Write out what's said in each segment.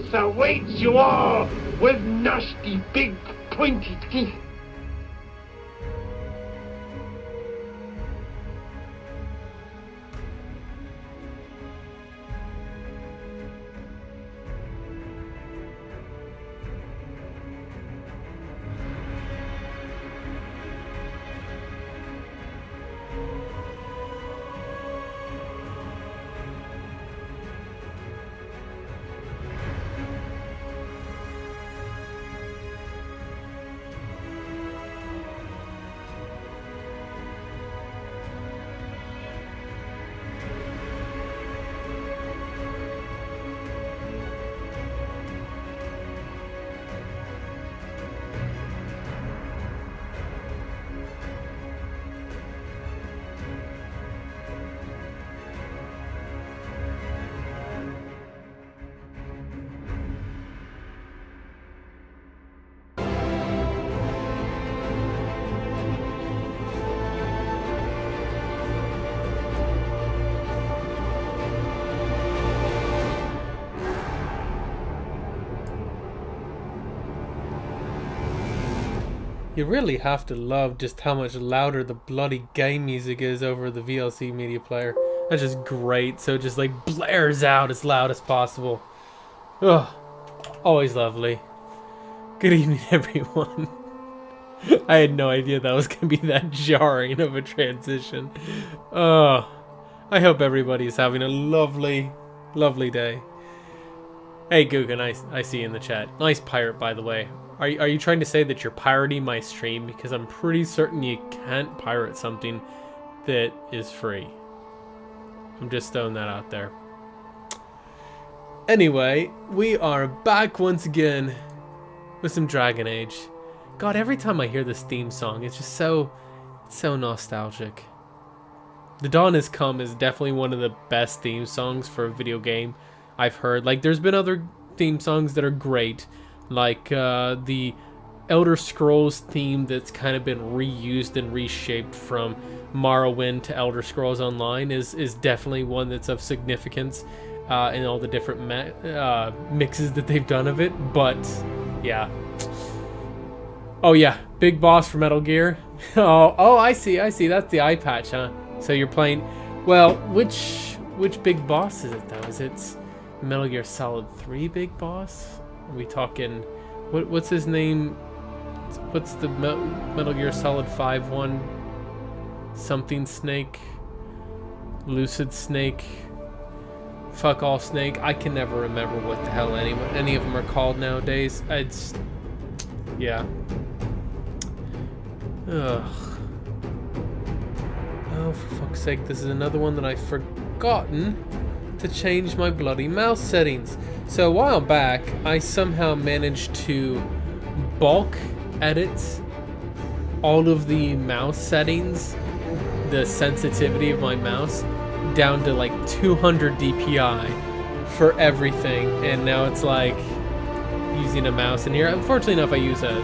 justice awaits you all with nasty big pointy teeth. You really have to love just how much louder the bloody game music is over the VLC media player. That's just great, so it just like blares out as loud as possible. Ugh, always lovely. Good evening, everyone. I had no idea that was going to be that jarring of a transition. I hope everybody's having a lovely, lovely day. Hey Guggen, I see you in the chat. Nice pirate, by the way. Are you trying to say that you're pirating my stream? Because I'm pretty certain you can't pirate something that is free. I'm just throwing that out there. Anyway, we are back once again with some Dragon Age. God, every time I hear this theme song, it's just so nostalgic. The Dawn Has Come is definitely one of the best theme songs for a video game I've heard. Like, there's been other theme songs that are great, like the Elder Scrolls theme that's kind of been reused and reshaped from Morrowind to Elder Scrolls Online is definitely one that's of significance in all the different mixes that they've done of it. But yeah. Oh yeah, big boss for Metal Gear. oh, I see. That's the eye patch, huh? So you're playing. Well, which big boss is it though? Is it Metal Gear Solid 3 big boss? Are we talking, what's his name? What's the Metal Gear Solid 5 one? Something Snake? Lucid Snake? Fuck all Snake? I can never remember what the hell any of them are called nowadays. Yeah. Ugh. Oh, for fuck's sake, this is another one that I've forgotten to change my bloody mouse settings. So a while back, I somehow managed to bulk edit all of the mouse settings, the sensitivity of my mouse, down to like 200 DPI for everything. And now it's like using a mouse in here. Unfortunately enough, I use a,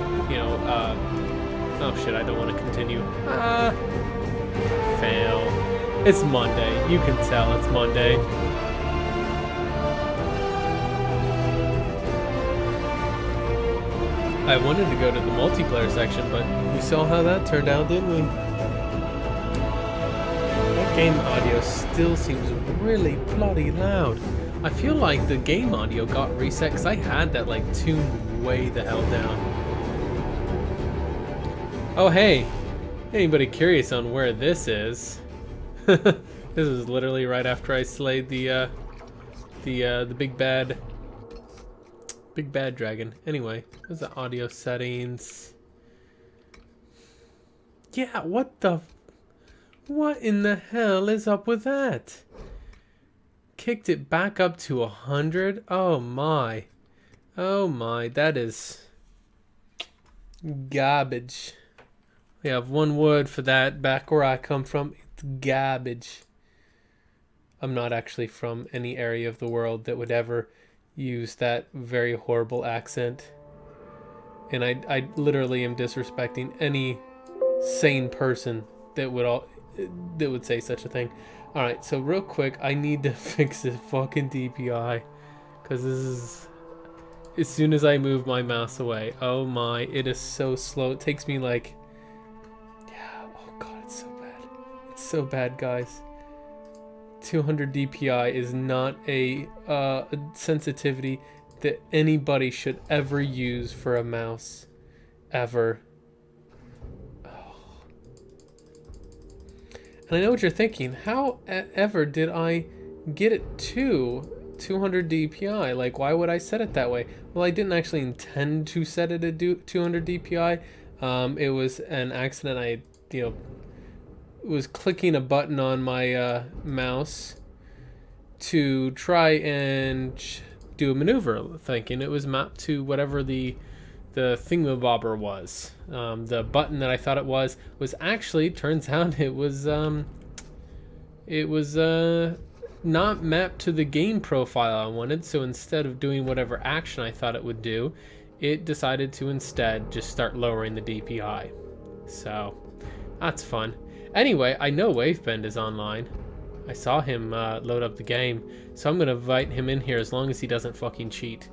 oh shit, I don't want to continue. Fail. It's Monday. You can tell it's Monday. I wanted to go to the multiplayer section, but we saw how that turned out, didn't we? That game audio still seems really bloody loud. I feel like the game audio got reset because I had that like tuned way the hell down. Oh hey, anybody curious on where this is? This is literally right after I slayed the big bad dragon. Anyway, there's the audio settings. Yeah, what in the hell is up with that? Kicked it back up to 100. Oh my, that is garbage. We have one word for that back where I come from. It's garbage. I'm not actually from any area of the world that would ever use that very horrible accent, and I literally am disrespecting any sane person that would say such a thing. All right, so real quick, I need to fix this fucking DPI because this is as soon as I move my mouse away. Oh my, it is so slow. It takes me like, yeah, oh god, it's so bad. It's so bad, guys. 200 DPI is not a sensitivity that anybody should ever use for a mouse. Ever. Oh. And I know what you're thinking. How ever did I get it to 200 DPI? Like, why would I set it that way? Well, I didn't actually intend to set it at 200 DPI. It was an accident. I, was clicking a button on my mouse to try and do a maneuver, thinking it was mapped to whatever the thingamabobber was. The button that I thought it was actually, turns out it was not mapped to the game profile I wanted. So instead of doing whatever action I thought it would do, it decided to instead just start lowering the DPI. So that's fun. Anyway, I know Wavebend is online. I saw him load up the game, so I'm gonna invite him in here as long as he doesn't fucking cheat,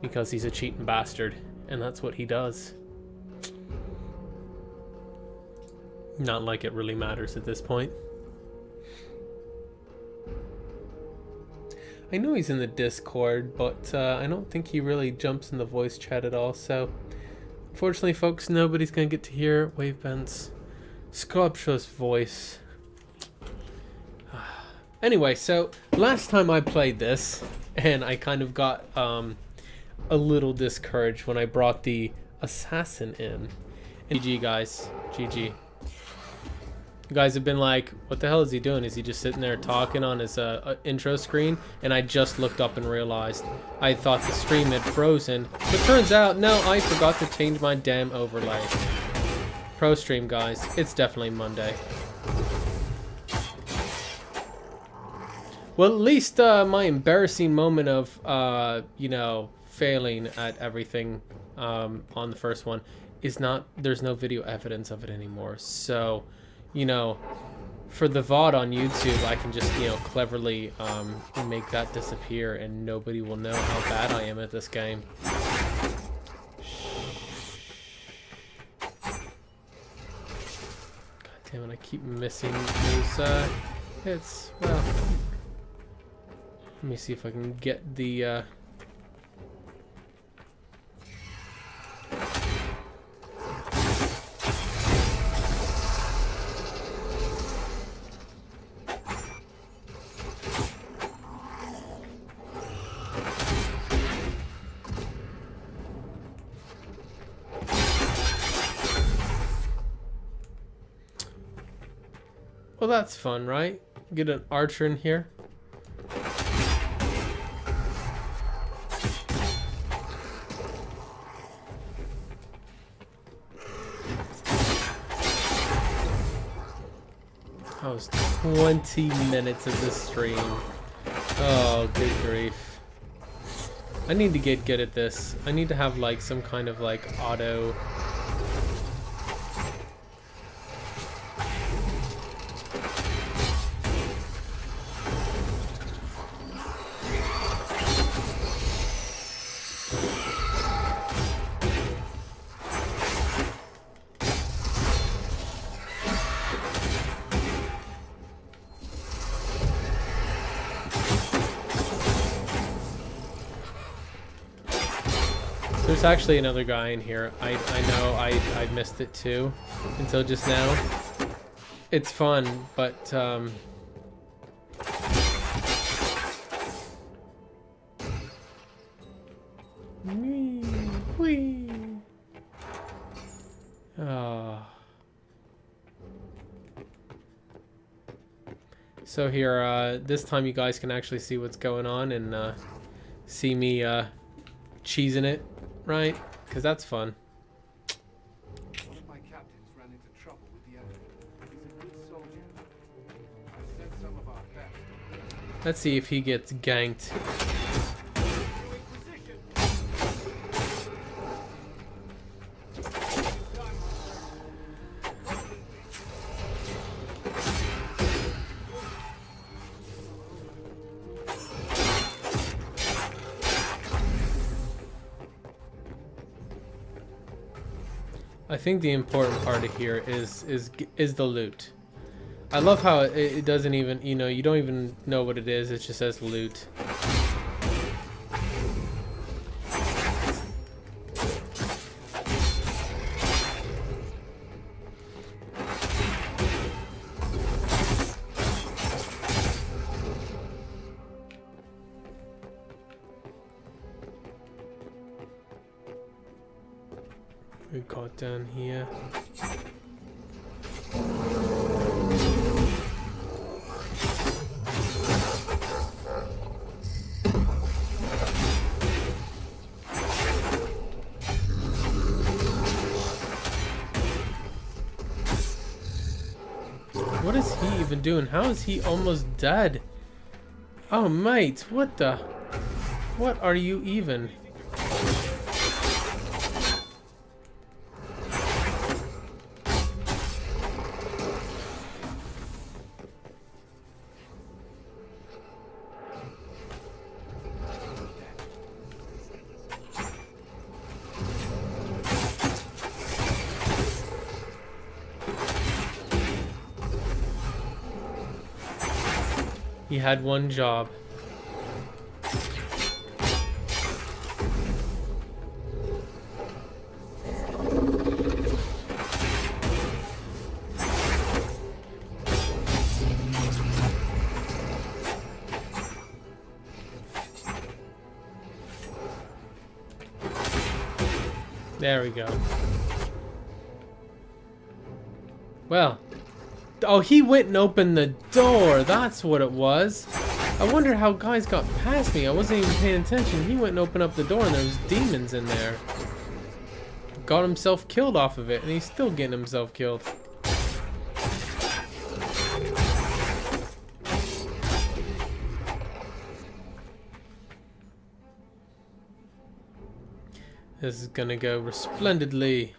because he's a cheating bastard, and that's what he does. Not like it really matters at this point. I know he's in the Discord, but I don't think he really jumps in the voice chat at all, so unfortunately, folks, nobody's gonna get to hear Wavebend's scrumptious voice. Anyway, so last time I played this, and I kind of got a little discouraged when I brought the assassin in. And GG, guys. GG. You guys have been like, what the hell is he doing? Is he just sitting there talking on his intro screen? And I just looked up and realized I thought the stream had frozen. But turns out, no, I forgot to change my damn overlay. Pro stream, guys. It's definitely Monday. Well, at least my embarrassing moment of, failing at everything on the first one is not, there's no video evidence of it anymore. So, for the VOD on YouTube, I can just, cleverly make that disappear and nobody will know how bad I am at this game. Damn it, I keep missing those hits. Well, let me see if I can get the well, that's fun, right? Get an archer in here. That was 20 minutes of this stream. Oh, good grief. I need to get good at this. I need to have like some kind of like auto... There's actually another guy in here. I know I missed it too until just now. It's fun, but whee. Oh. So here, this time you guys can actually see what's going on and see me cheesing it. Right? Because that's fun. One of my captains ran into trouble with the enemy. He's a good soldier. I sent some of our best. Let's see if he gets ganked. I think the important part of here is the loot. I love how it doesn't even, you know, you don't even know what it is. It just says loot. We got down here. What is he even doing? How is he almost dead? Oh, mate, what the? What are you even? He had one job. There we go. Well. Oh, he went and opened the door. That's what it was. I wonder how guys got past me. I wasn't even paying attention. He went and opened up the door and there was demons in there. Got himself killed off of it, and he's still getting himself killed. This is gonna go resplendently.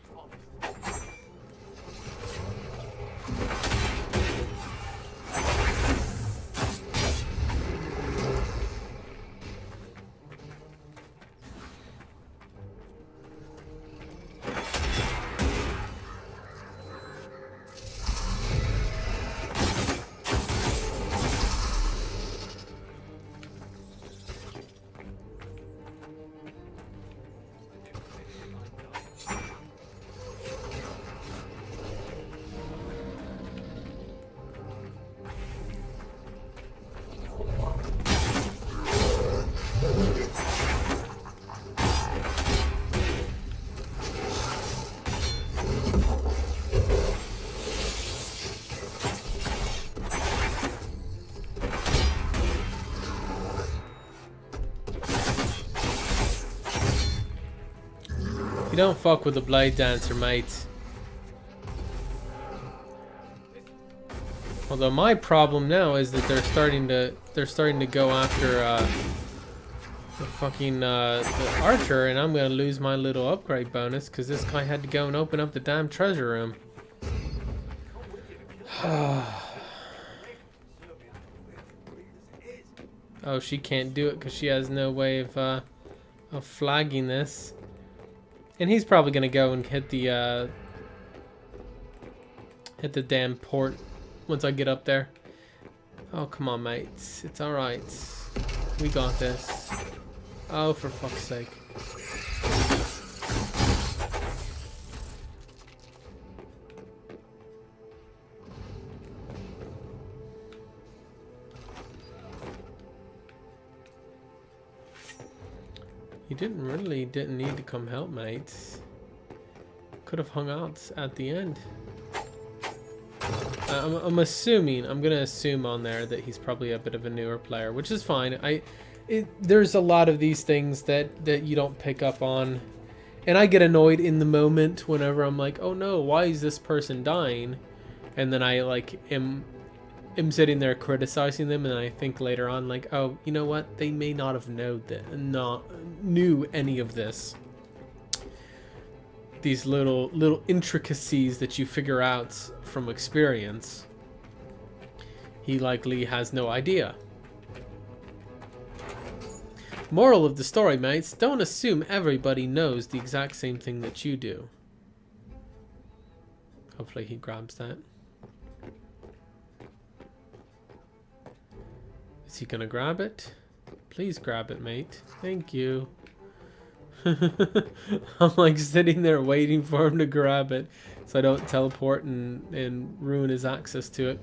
You don't fuck with the Blade Dancer, mate. Although my problem now is that they're starting to go after the fucking the archer, and I'm gonna lose my little upgrade bonus because this guy had to go and open up the damn treasure room. Oh, she can't do it because she has no way of flagging this. And he's probably gonna go and hit the damn port once I get up there. Oh, come on, mates. It's alright. We got this. Oh, for fuck's sake. You didn't need to come help, mates. Could have hung out at the end. I'm assuming, I'm gonna assume on there that he's probably a bit of a newer player, which is fine. There's a lot of these things that you don't pick up on, and I get annoyed in the moment whenever I'm like, oh no, why is this person dying? And then I like am sitting there criticizing them, and I think later on like, oh, you know what? They may not have knew any of this. These little intricacies that you figure out from experience. He likely has no idea. Moral of the story, mates, don't assume everybody knows the exact same thing that you do. Hopefully he grabs that. Is he gonna grab it? Please grab it, mate. Thank you. I'm like sitting there waiting for him to grab it so I don't teleport and ruin his access to it.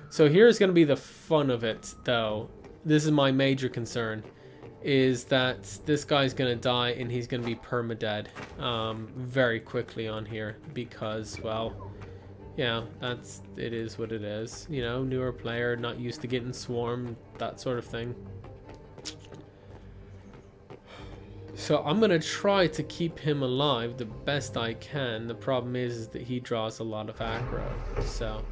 So here's going to be the fun of it, though. This is my major concern, is that this guy's going to die and he's going to be permadead very quickly on here because, well, yeah, it is what it is. You know, newer player, not used to getting swarmed, that sort of thing. So I'm going to try to keep him alive the best I can. The problem is that he draws a lot of aggro, so...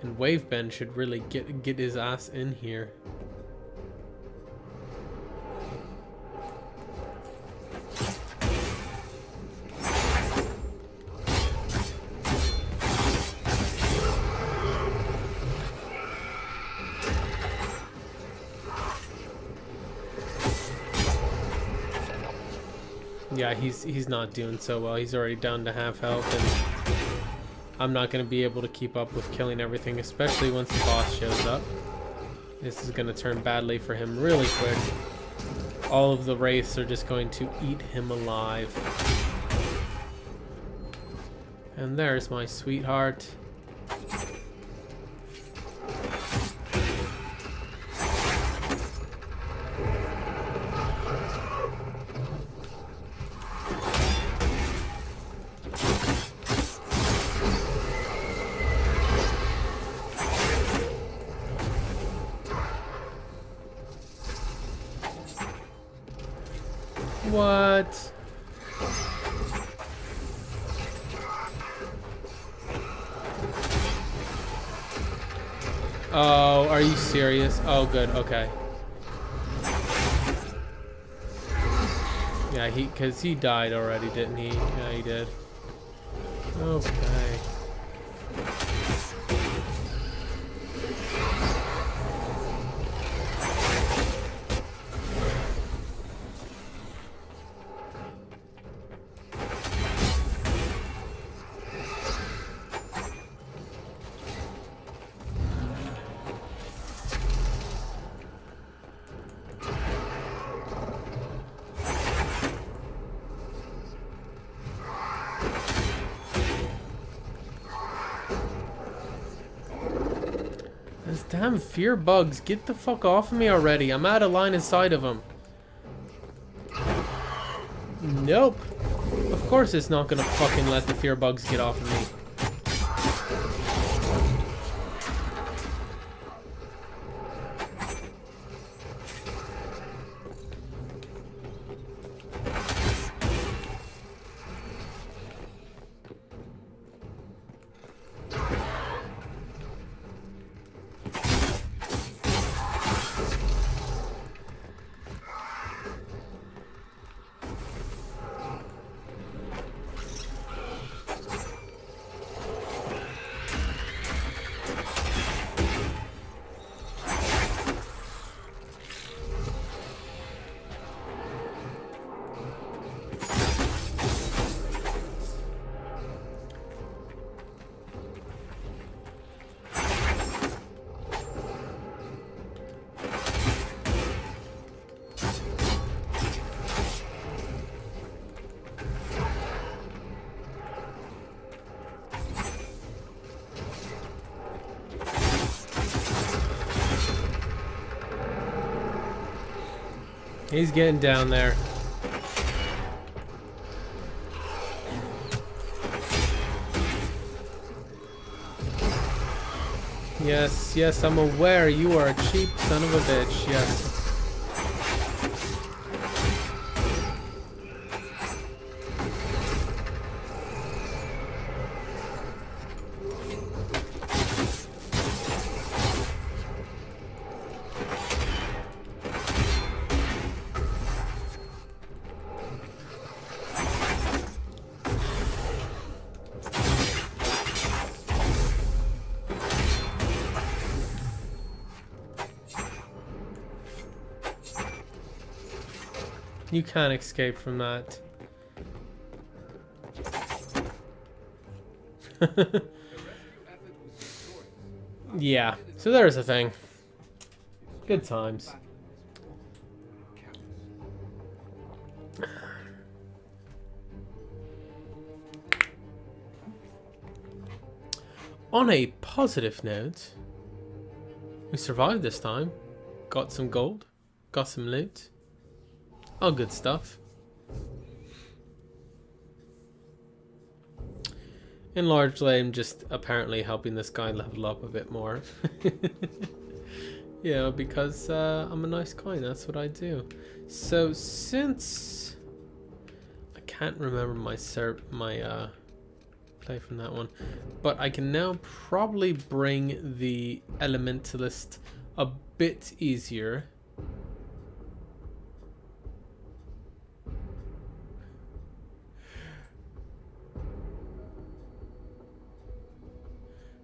And Wavebend should really get his ass in here. Yeah, he's not doing so well. He's already down to half health, and I'm not going to be able to keep up with killing everything, especially once the boss shows up. This is going to turn badly for him really quick. All of the wraiths are just going to eat him alive. And there's my sweetheart. What? Oh, are you serious? Oh, good. Okay. Yeah, because he died already, didn't he? Yeah, he did. Okay. Those damn fear bugs, get the fuck off of me already. I'm out of line of sight of them. Nope. Of course it's not gonna fucking let the fear bugs get off of me. He's getting down there. Yes, yes, I'm aware you are a cheap son of a bitch, yes. You can't escape from that. Yeah, so there's a thing. Good times. On a positive note, we survived this time. Got some gold, got some loot. All good stuff. And largely, I'm just apparently helping this guy level up a bit more. Yeah, because I'm a nice guy, and that's what I do. So since I can't remember my play from that one, but I can now probably bring the elementalist a bit easier.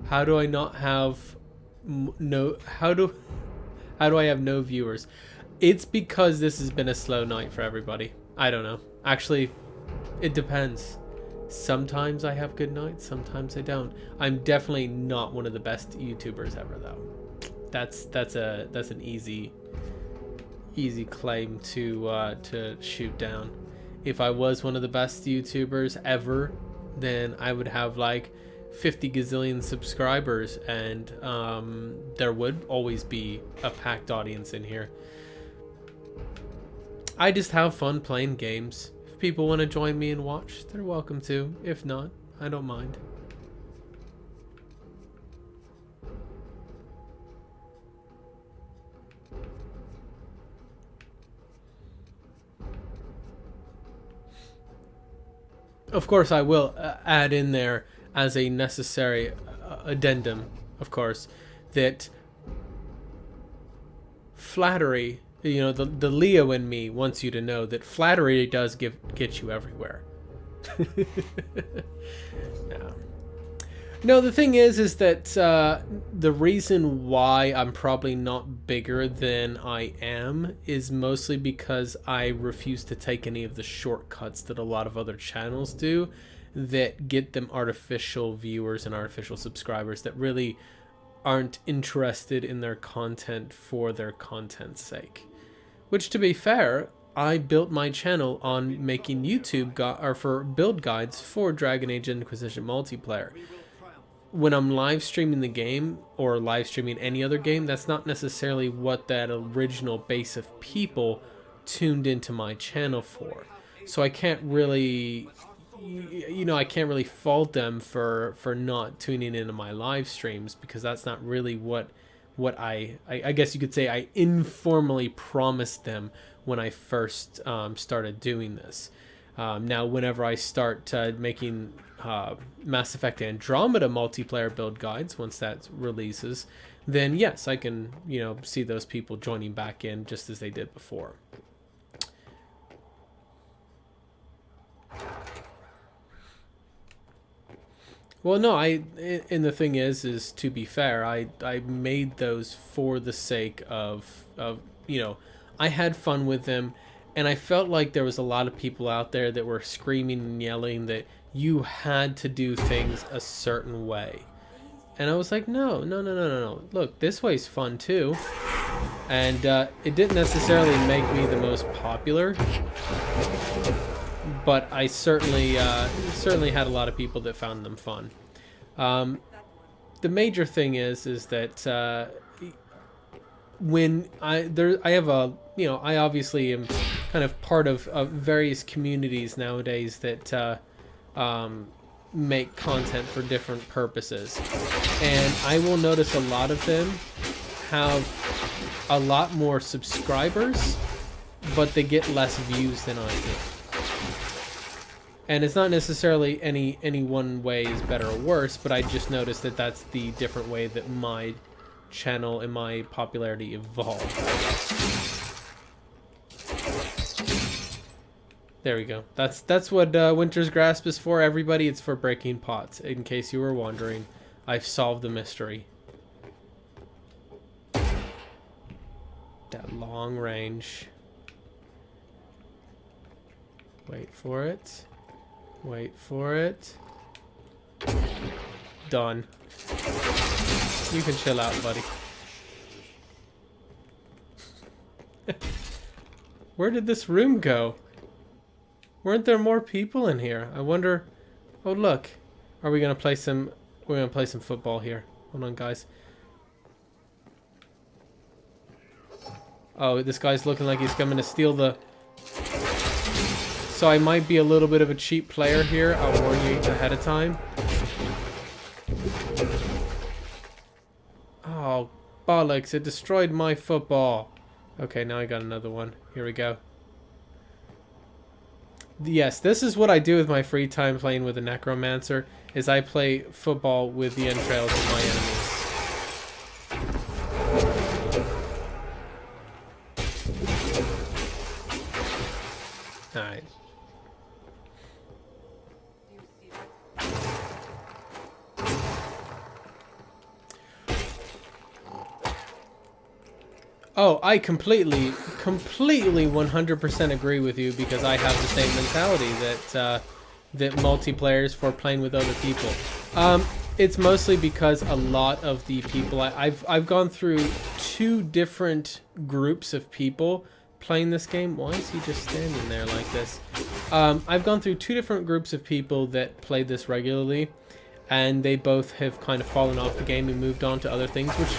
How do I not have how do I have no viewers? It's because this has been a slow night for everybody. I don't know. Actually, it depends. Sometimes I have good nights, sometimes I don't. I'm definitely not one of the best YouTubers ever, though. That's an easy claim to shoot down. If I was one of the best YouTubers ever, then I would have like 50 gazillion subscribers, and there would always be a packed audience in here. I just have fun playing games. If people want to join me and watch, they're welcome to. If not, I don't mind. Of course, I will add in there as a necessary addendum, of course, that flattery, you know, the Leo in me wants you to know that flattery does get you everywhere. No, the thing is that the reason why I'm probably not bigger than I am is mostly because I refuse to take any of the shortcuts that a lot of other channels do that get them artificial viewers and artificial subscribers that really aren't interested in their content for their content's sake. Which, to be fair, I built my channel on making YouTube for build guides for Dragon Age Inquisition multiplayer. When I'm live streaming the game or live streaming any other game, that's not necessarily what that original base of people tuned into my channel for. So I can't really, I can't really fault them for not tuning into my live streams, because that's not really what I guess you could say I informally promised them when I first started doing this. Now, whenever I start making Mass Effect Andromeda multiplayer build guides, once that releases, then yes, I can, see those people joining back in just as they did before. Well, no, and the thing is to be fair, I made those for the sake of I had fun with them, and I felt like there was a lot of people out there that were screaming and yelling that you had to do things a certain way. And I was like, no. Look, this way's fun too. And it didn't necessarily make me the most popular, but I certainly had a lot of people that found them fun. The major thing is that when I have a, I obviously am kind of part of various communities nowadays that make content for different purposes, and I will notice a lot of them have a lot more subscribers, but they get less views than I do. And it's not necessarily any one way is better or worse, but I just noticed that that's the different way that my channel and my popularity evolved. There we go. That's what Winter's Grasp is for, everybody. It's for breaking pots. In case you were wondering, I've solved the mystery. That long range. Wait for it. Wait for it. Done. You can chill out, buddy. Where did this room go? Weren't there more people in here? I wonder. Oh look. Are we gonna play some? We're gonna play some football here. Hold on, guys. Oh, this guy's looking like he's coming to steal the... So I might be a little bit of a cheap player here. I'll warn you ahead of time. Oh, bollocks. It destroyed my football. Okay, now I got another one. Here we go. Yes, this is what I do with my free time playing with a necromancer, is I play football with the entrails of my enemies. Alright. Oh, I completely 100% agree with you, because I have the same mentality that that multiplayers for playing with other people. It's mostly because a lot of the people I've gone through 2 different groups of people playing this game. Why is he just standing there like this? I've gone through 2 different groups of people that play this regularly, and they both have kind of fallen off the game and moved on to other things, which,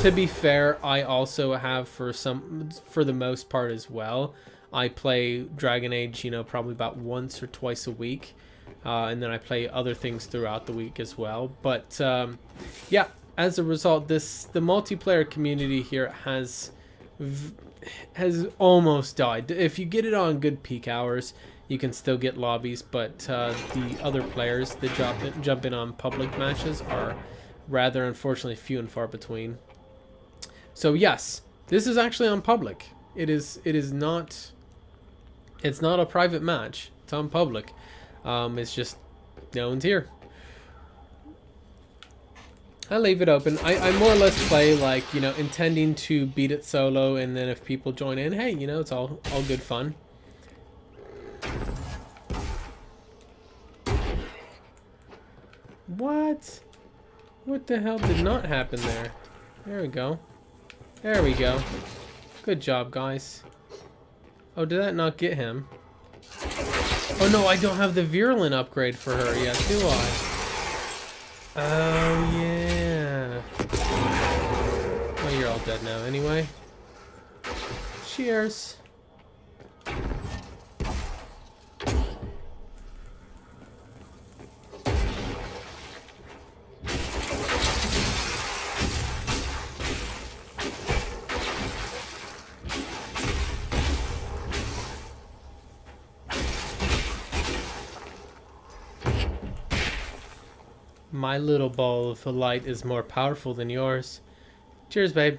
to be fair, I also have for the most part as well. I play Dragon Age, you know, probably about once or twice a week, and then I play other things throughout the week as well. But yeah, as a result, the multiplayer community here has almost died. If you get it on good peak hours, you can still get lobbies, but the other players that jump in on public matches are rather, unfortunately, few and far between. So yes, this is actually on public. It's not a private match. It's on public. It's just no one's here. I leave it open. I more or less play like, you know, intending to beat it solo, and then if people join in, hey, you know, it's all good fun. What? What the hell did not happen there? There we go. There we go. Good job, guys. Oh, did that not get him? Oh no, I don't have the virulent upgrade for her yet, do I? Oh yeah. Oh, you're all dead now anyway. Cheers. My little ball of light is more powerful than yours. Cheers, babe.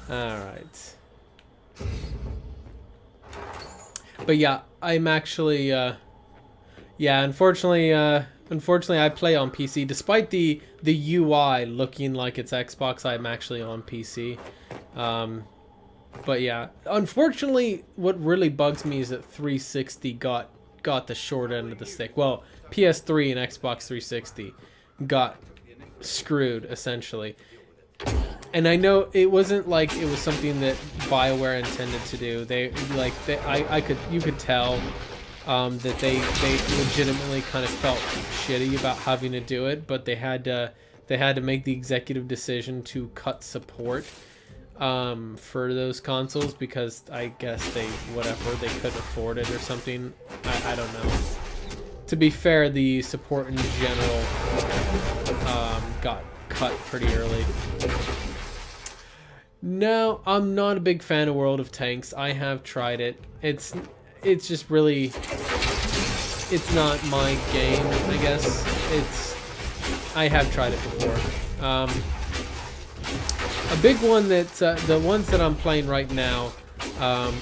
Alright. But yeah, I'm actually, yeah, unfortunately I play on PC. Despite the UI looking like it's Xbox, I'm actually on PC. But yeah, unfortunately, what really bugs me is that 360 got the short end of the stick. Well, PS3 and Xbox 360 got screwed, essentially. And I know it wasn't like it was something that BioWare intended to do. You could tell that they legitimately kind of felt shitty about having to do it, but they had to make the executive decision to cut support for those consoles, because I guess they couldn't afford it or something. I don't know. To be fair, the support in general got cut pretty early. No, I'm not a big fan of World of Tanks. I have tried it. It's just really, it's not my game, I guess. I have tried it before. A big one that the ones that I'm playing right now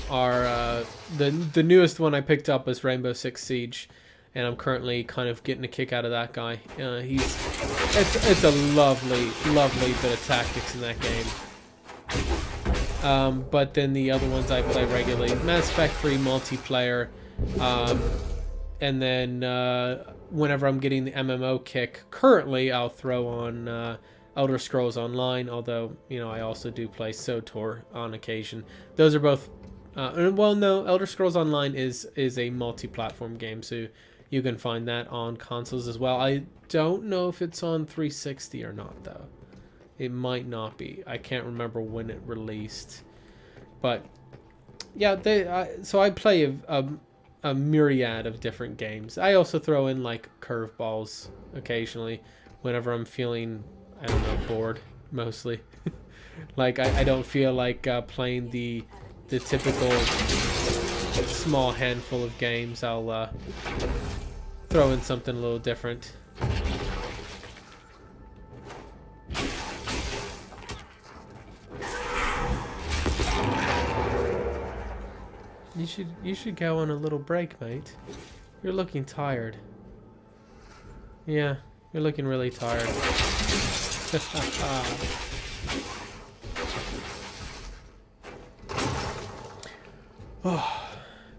are the newest one I picked up is Rainbow Six Siege, and I'm currently kind of getting a kick out of that guy. It's a lovely bit of tactics in that game. But then the other ones I play regularly. Mass Effect 3 multiplayer. And then whenever I'm getting the MMO kick, currently I'll throw on Elder Scrolls Online, although, you know, I also do play SOTOR on occasion. Those are both, well, no, Elder Scrolls Online is a multi-platform game, so you can find that on consoles as well. I don't know if it's on 360 or not, though. It might not be. I can't remember when it released. But, yeah, so I play a myriad of different games. I also throw in, like, curveballs occasionally whenever I'm feeling, I don't know, bored, mostly. Like, I don't feel like playing the typical small handful of games. I'll throw in something a little different. You should go on a little break, mate. You're looking tired. Yeah, you're looking really tired. Oh,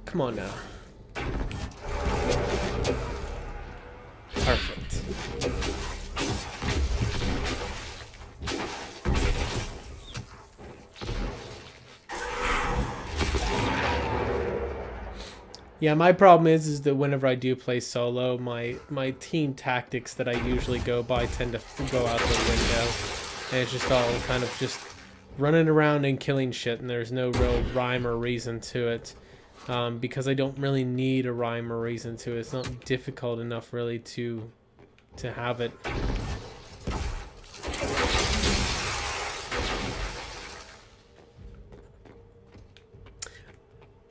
come on now. Perfect. Yeah, my problem is that whenever I do play solo, my team tactics that I usually go by tend to go out the window. And it's just all kind of just running around and killing shit, and there's no real rhyme or reason to it. Because I don't really need a rhyme or reason to it. It's not difficult enough really to have it.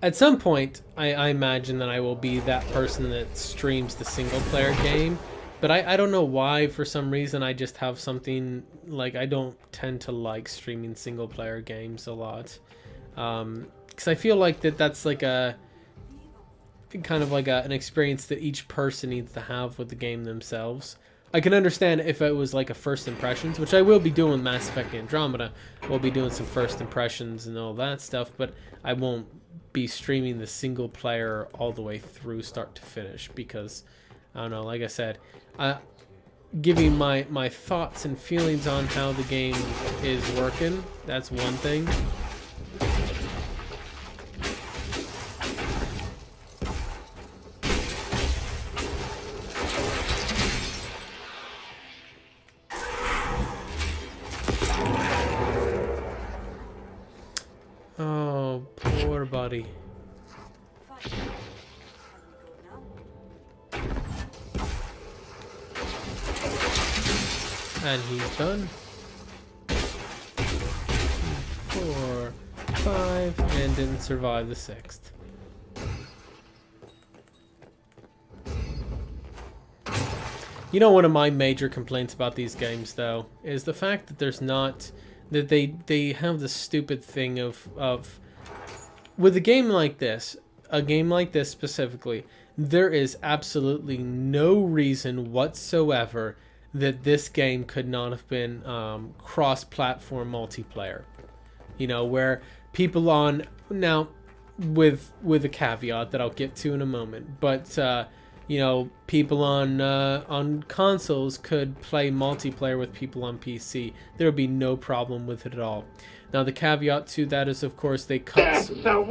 At some point, I imagine that I will be that person that streams the single-player game, but I don't know why. For some reason, I just have something, like, I don't tend to like streaming single-player games a lot. Because I feel like that's like a kind of like an experience that each person needs to have with the game themselves. I can understand if it was like a first impressions, which I will be doing with Mass Effect Andromeda. We'll be doing some first impressions and all that stuff, but I won't be streaming the single player all the way through start to finish, because I don't know, like I said, giving my thoughts and feelings on how the game is working, that's one thing. Oh, poor buddy. And he's done. 4, 5, and didn't survive the 6th. You know, one of my major complaints about these games, though, is the fact that there's not... that they have the stupid thing of with a game like this specifically, there is absolutely no reason whatsoever that this game could not have been cross-platform multiplayer. You know, where people on, now with a caveat that I'll get to in a moment, but you know, people on consoles could play multiplayer with people on PC. There would be no problem with it at all. Now, the caveat to that is, of course, they cut support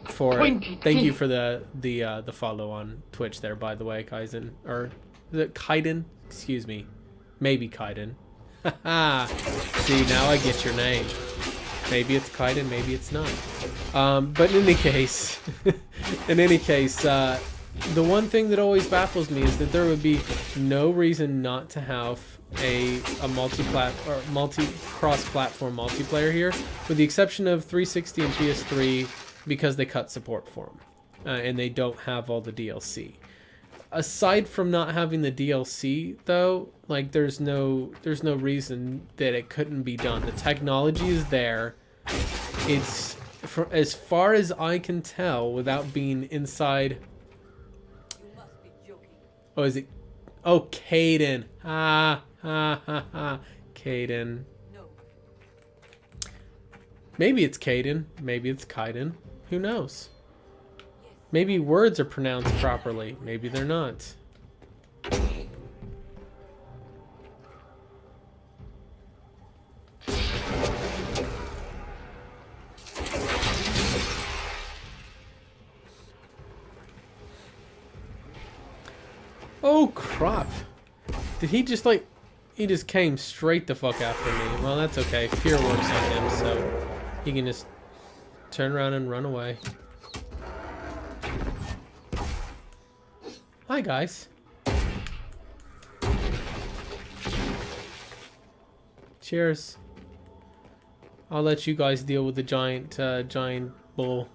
for it. Thank you for the follow on Twitch there, by the way, Kaizen, or is it Kaiden? Excuse me, maybe Kaiden. Haha. See, now I get your name. Maybe it's Kaiden, maybe it's not. But in any case, the one thing that always baffles me is that there would be no reason not to have a cross-platform multiplayer here, with the exception of 360 and PS3, because they cut support for them, and they don't have all the DLC. Aside from not having the DLC, though, like, there's no reason that it couldn't be done. The technology is there. It's, as far as I can tell, without being inside. Oh, is it? Oh, Kaiden. Ha ha ha ha. Kaiden. Maybe it's Kaden. Maybe it's Kaiden. Who knows? Maybe words are pronounced properly. Maybe they're not. Oh crap. Did he just like... He just came straight the fuck after me. Well, that's okay. Fear works on him, so he can just turn around and run away. Hi, guys. Cheers. I'll let you guys deal with the giant bull.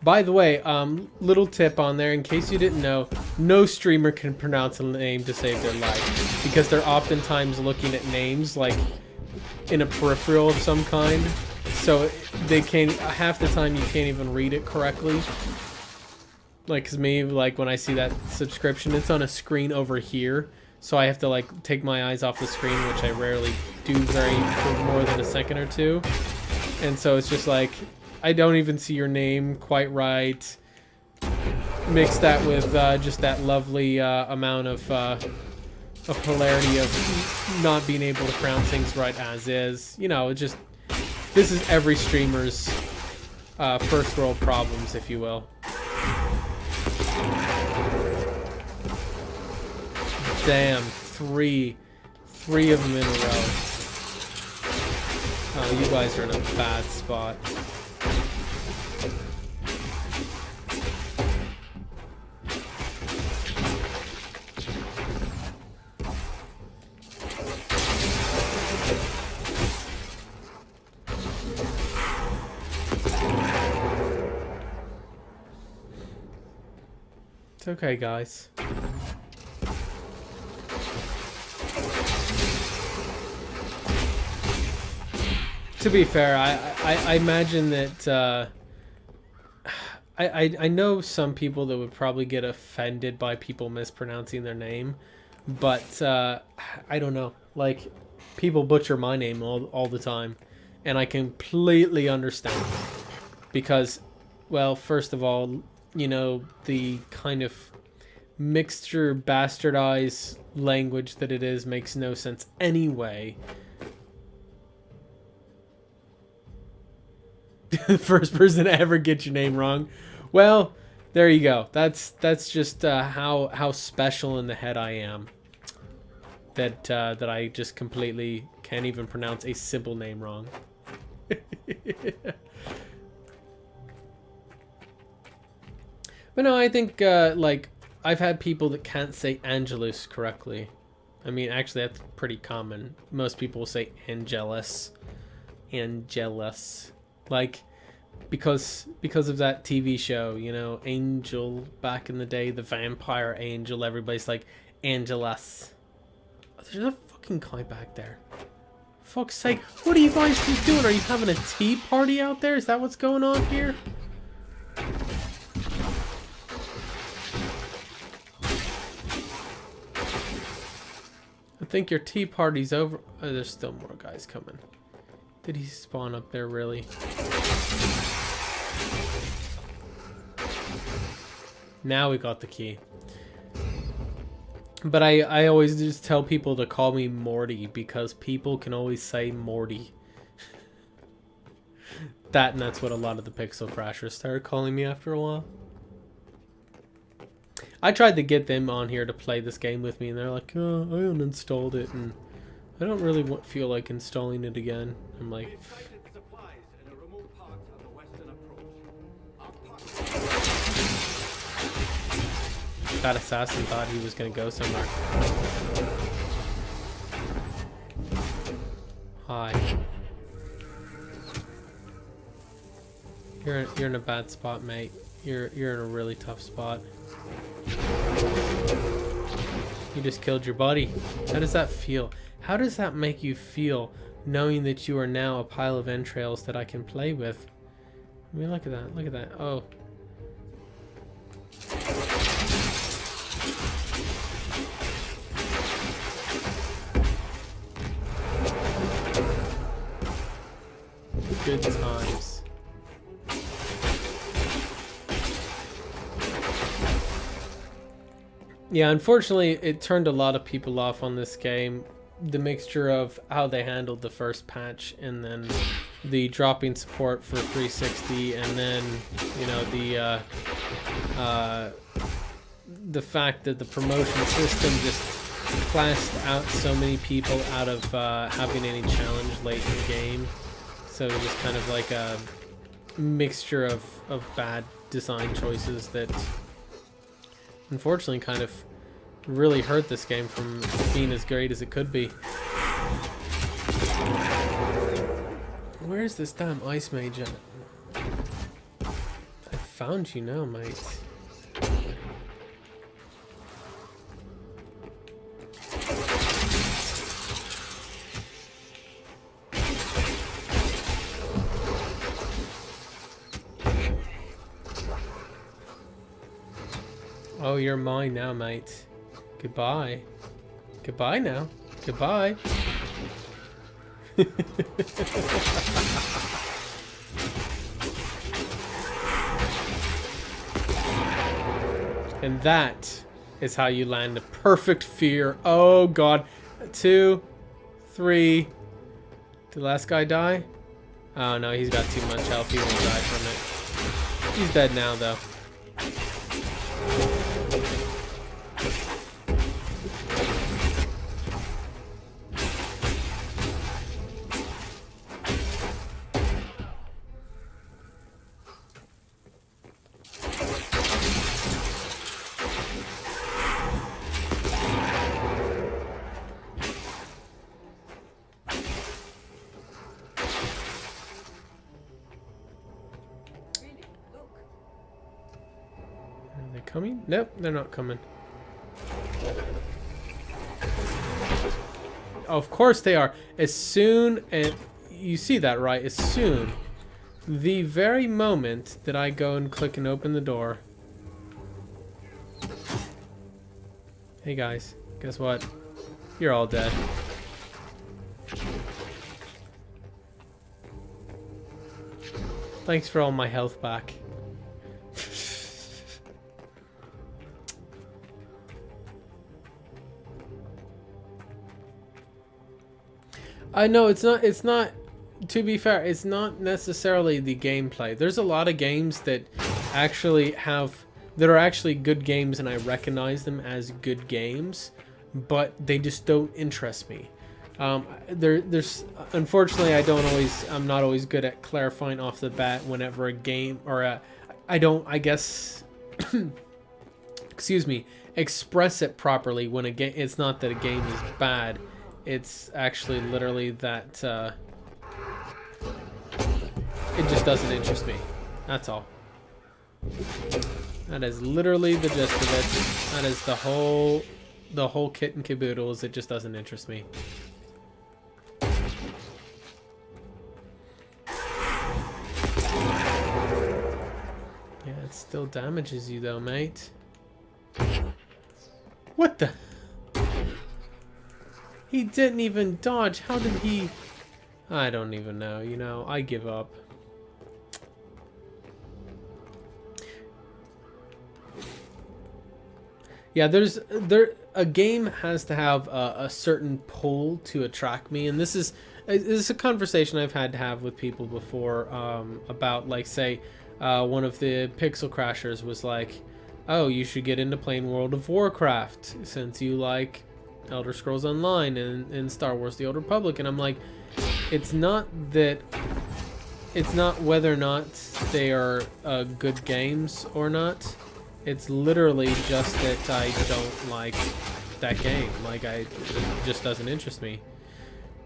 By the way, little tip on there, in case you didn't know, no streamer can pronounce a name to save their life, because they're oftentimes looking at names like in a peripheral of some kind, so they can't, half the time you can't even read it correctly. Like, 'cause me, like, when I see that subscription, it's on a screen over here, so I have to, like, take my eyes off the screen, which I rarely do for more than a second or two, and so it's just like, I don't even see your name quite right. Mix that with just that lovely amount of hilarity of not being able to pronounce things right as is. You know, it just... This is every streamer's first world problems, if you will. Damn, three of them in a row. Oh, you guys are in a bad spot. It's okay, guys. To be fair, I imagine that I know some people that would probably get offended by people mispronouncing their name, but I don't know. Like, people butcher my name all the time, and I completely understand, because, well, first of all, you know, the kind of mixture, bastardized language that it is makes no sense anyway. The first person to ever get your name wrong. Well, there you go. That's just how special in the head I am. That I just completely can't even pronounce a simple name wrong. But no, I think, like, I've had people that can't say Angelus correctly. I mean, actually, that's pretty common. Most people will say Angelus. Angelus. Like, because of that TV show, you know, Angel, back in the day, the vampire angel, everybody's like, Angelus. Oh, there's a fucking guy back there. For fuck's sake, what are you guys keep doing? Are you having a tea party out there? Is that what's going on here? I think your tea party's over. Oh, there's still more guys coming. Did he spawn up there, really? Now we got the key. But I always just tell people to call me Morty, because people can always say Morty. And that's what a lot of the Pixel Crashers started calling me after a while. I tried to get them on here to play this game with me, and they're like, oh, I uninstalled it, and I don't really feel like installing it again. I'm like... That assassin thought he was going to go somewhere. Hi. You're in a bad spot, mate. You're in a really tough spot. You just killed your buddy. How does that feel? How does that make you feel, knowing that you are now a pile of entrails that I can play with? I mean, look at that. Look at that. Oh. Yeah, unfortunately, it turned a lot of people off on this game. The mixture of how they handled the first patch, and then the dropping support for 360, and then, you know, the fact that the promotion system just classed out so many people out of having any challenge late in the game. So it was kind of like a mixture of bad design choices that unfortunately kind of really hurt this game from being as great as it could be. Where's this damn ice mage at? I found you now, mate. Oh, you're mine now, mate. Goodbye. Goodbye now. Goodbye. And that is how you land a perfect fear. Oh god. 2, 3. Did the last guy die? Oh no, he's got too much health. He won't die from it. He's dead now though. Coming? Nope, they're not coming. Of course they are. As soon, and you see that, right? As soon, the very moment that I go and click and open the door. Hey guys, guess what? You're all dead. Thanks for all my health back. I know it's not, to be fair, it's not necessarily the gameplay. There's a lot of games that actually are actually good games, and I recognize them as good games, but they just don't interest me. There's unfortunately I'm not always good at clarifying off the bat whenever a game or I guess excuse me, express it properly when a game. It's not that a game is bad. It's actually literally that it just doesn't interest me. That's all. That is literally the gist of it. That is the whole kit and caboodle. Is it just doesn't interest me. Yeah, it still damages you though, mate. What the? He didn't even dodge. How did he? I don't even know. You know, I give up. Yeah, a game has to have a certain pull to attract me, and this is a conversation I've had to have with people before about, like, say, one of the Pixel Crashers was like, oh, you should get into playing World of Warcraft since you like Elder Scrolls Online and Star Wars The Old Republic. And I'm like, it's not whether or not they are good games or not. It's literally just that I don't like that game. Like, it just doesn't interest me.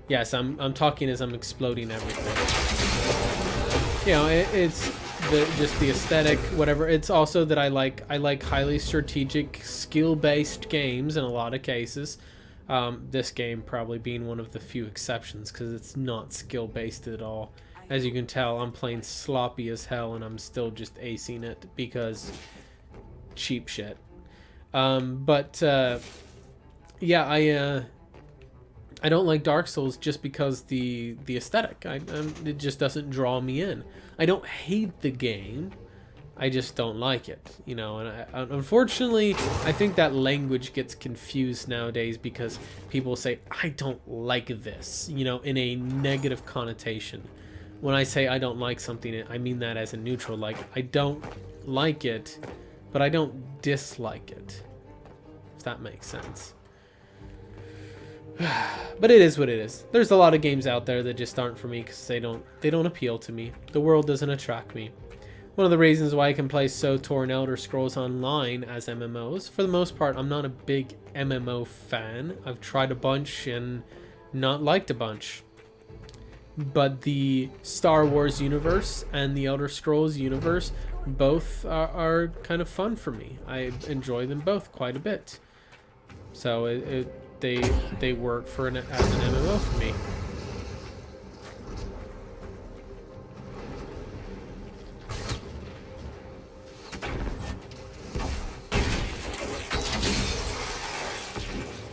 Yes, I'm talking as I'm exploding everything. You know, it's just the aesthetic, whatever. It's also that I like highly strategic, skill-based games in a lot of cases. This game probably being one of the few exceptions because it's not skill-based at all. As you can tell, I'm playing sloppy as hell and I'm still just acing it because cheap shit. Yeah, I don't like Dark Souls just because the aesthetic. It just doesn't draw me in. I don't hate the game. I just don't like it, you know, and unfortunately, I think that language gets confused nowadays because people say, I don't like this, you know, in a negative connotation. When I say I don't like something, I mean that as a neutral, like, I don't like it, but I don't dislike it, if that makes sense. But it is what it is. There's a lot of games out there that just aren't for me because they don't appeal to me. The world doesn't attract me. One of the reasons why I can play SOTOR and Elder Scrolls Online as MMOs, for the most part, I'm not a big MMO fan. I've tried a bunch and not liked a bunch. But the Star Wars universe and the Elder Scrolls universe both are kind of fun for me. I enjoy them both quite a bit. So they work as an MMO for me.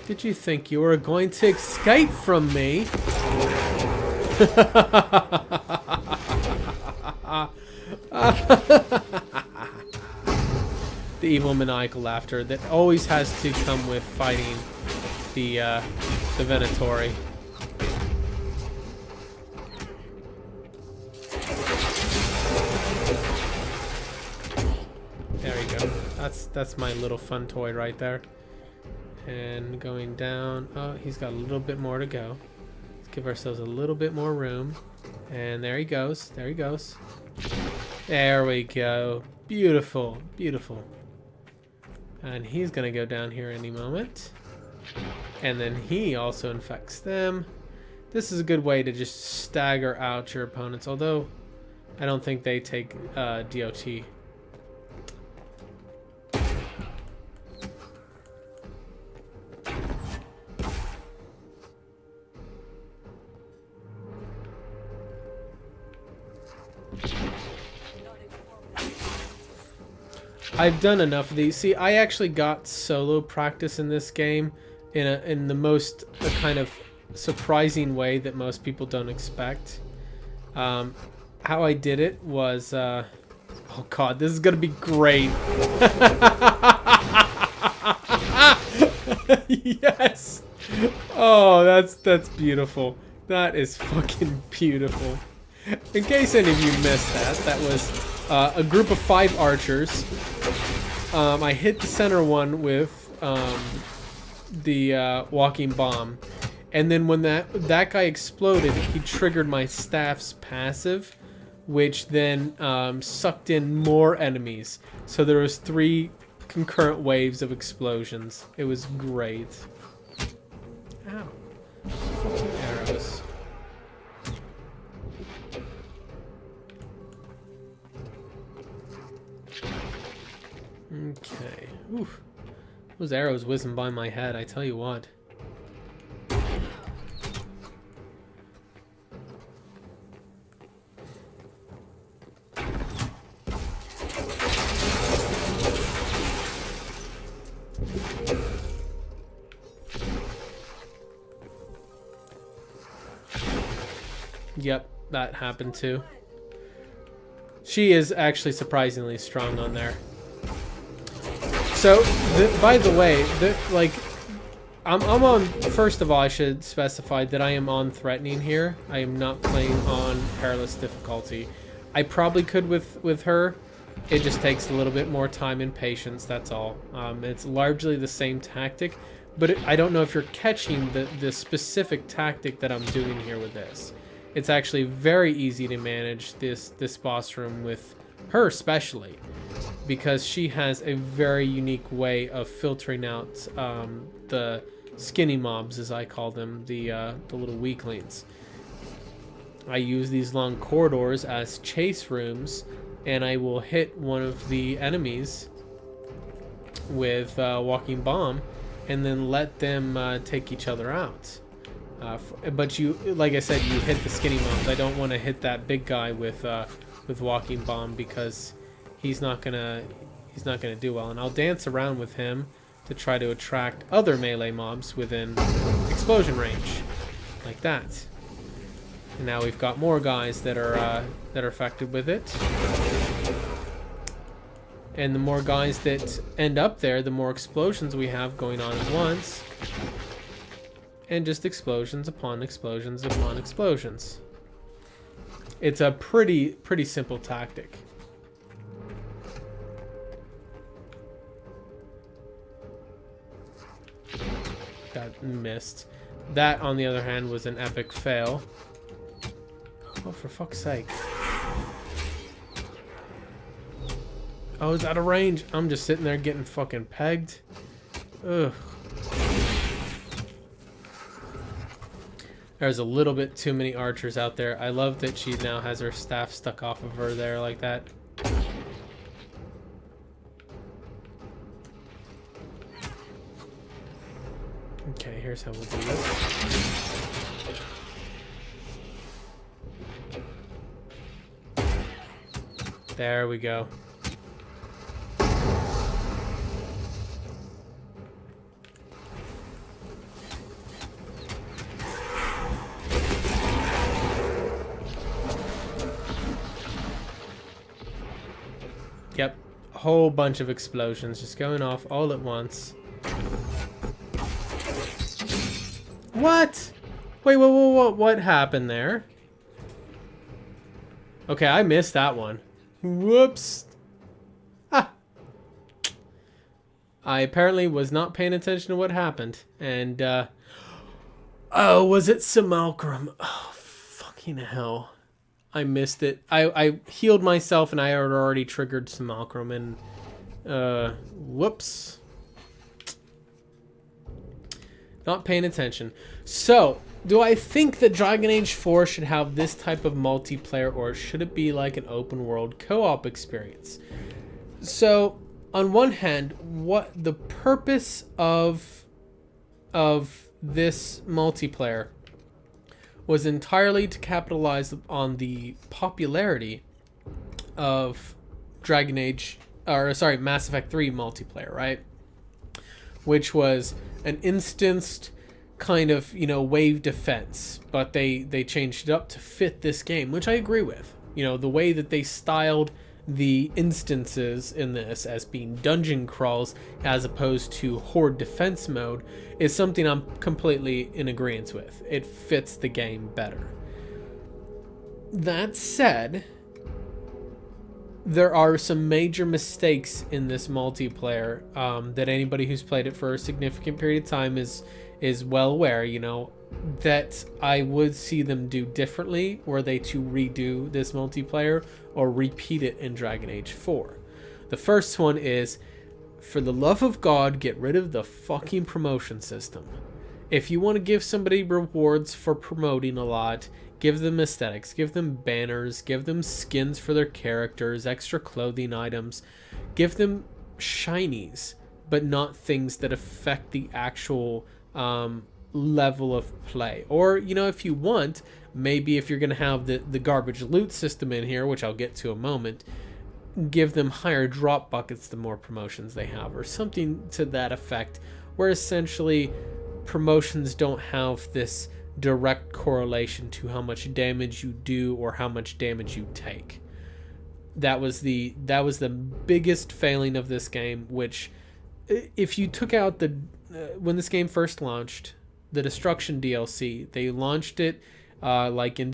Did you think you were going to escape from me? The evil maniacal laughter that always has to come with fighting the Venatori. There we go. That's my little fun toy right there. And going down. Oh, he's got a little bit more to go. Let's give ourselves a little bit more room. And there he goes. There he goes. There we go. Beautiful. Beautiful. And he's going to go down here any moment. And then he also infects them. This is a good way to just stagger out your opponents. Although, I don't think they take DOT. I've done enough of these. See, I actually got solo practice in this game in the most kind of surprising way that most people don't expect. How I did it was, oh god, this is gonna be great. Yes. Oh, that's beautiful. That is fucking beautiful. In case any of you missed that, that was a group of 5 archers. I hit the center one with the walking bomb, and then when that guy exploded, he triggered my staff's passive, which then sucked in more enemies. So there was 3 concurrent waves of explosions. It was great. Ow. Fucking arrows. Okay. Oof. Those arrows whizzing by my head, I tell you what. Yep, that happened too. She is actually surprisingly strong on there. So, by the way, I'm on, first of all, I should specify that I am on threatening here. I am not playing on perilous difficulty. I probably could with her. It just takes a little bit more time and patience, that's all. It's largely the same tactic, but I don't know if you're catching the specific tactic that I'm doing here with this. It's actually very easy to manage this boss room with her especially, because she has a very unique way of filtering out the skinny mobs, as I call them, the little weaklings. I use these long corridors as chase rooms, and I will hit one of the enemies with walking bomb, and then let them take each other out. But you, like I said, you hit the skinny mobs. I don't want to hit that big guy with walking bomb, because he's not gonna do well. And I'll dance around with him to try to attract other melee mobs within explosion range, like that. And now we've got more guys that are affected with it. And the more guys that end up there, the more explosions we have going on at once. And just explosions upon explosions upon explosions. It's a pretty simple tactic. That missed. That, on the other hand, was an epic fail. Oh, for fuck's sake. Oh, it's out of range. I'm just sitting there getting fucking pegged. Ugh. There's a little bit too many archers out there. I love that she now has her staff stuck off of her there like that. Okay, here's how we'll do this. There we go. Yep, a whole bunch of explosions just going off all at once. What? Wait, what happened there? Okay, I missed that one. Whoops. Ah. I apparently was not paying attention to what happened. And, oh, was it Simulacrum? Oh, fucking hell. I missed it. I healed myself and I had already triggered Simulacrum and, whoops. Not paying attention. So, do I think that Dragon Age 4 should have this type of multiplayer, or should it be like an open world co-op experience? So, on one hand, what the purpose of this multiplayer was entirely to capitalize on the popularity of Dragon Age, or sorry, Mass Effect 3 multiplayer, right? Which was an instanced kind of, you know, wave defense, but they changed it up to fit this game, which I agree with. You know, the way that they styled the instances in this as being dungeon crawls as opposed to horde defense mode is something I'm completely in agreement with. It fits the game better. That said, there are some major mistakes in this multiplayer that anybody who's played it for a significant period of time is well aware, you know, that I would see them do differently were they to redo this multiplayer or repeat it in Dragon Age 4. The first one is, for the love of God, get rid of the fucking promotion system. If you want to give somebody rewards for promoting a lot, give them aesthetics, give them banners, give them skins for their characters, extra clothing items, give them shinies, but not things that affect the actual level of play. Or, you know, if you want, maybe if you're going to have the garbage loot system in here, which I'll get to in a moment, give them higher drop buckets the more promotions they have, or something to that effect, where essentially promotions don't have this direct correlation to how much damage you do or how much damage you take. That was the biggest failing of this game, which if you took out the when this game first launched, the Destruction DLC, they launched it like in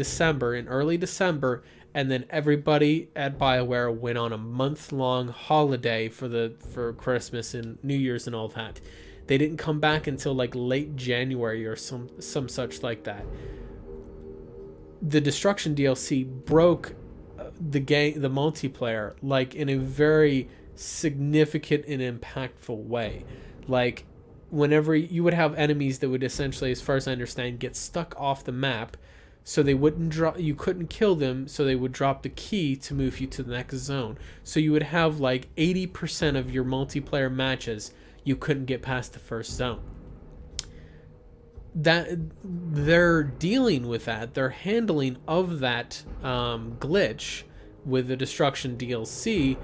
early December, and then everybody at BioWare went on a month-long holiday for Christmas and New Year's and all that. They didn't come back until like late January or some such like that. The Destruction DLC broke the multiplayer like in a very significant and impactful way. Like, whenever you would have enemies that would essentially, as far as I understand, get stuck off the map, so they wouldn't you couldn't kill them, so they would drop the key to move you to the next zone. So you would have like 80% of your multiplayer matches you couldn't get past the first zone. That they're dealing with that, their handling of that glitch with the Destruction DLC,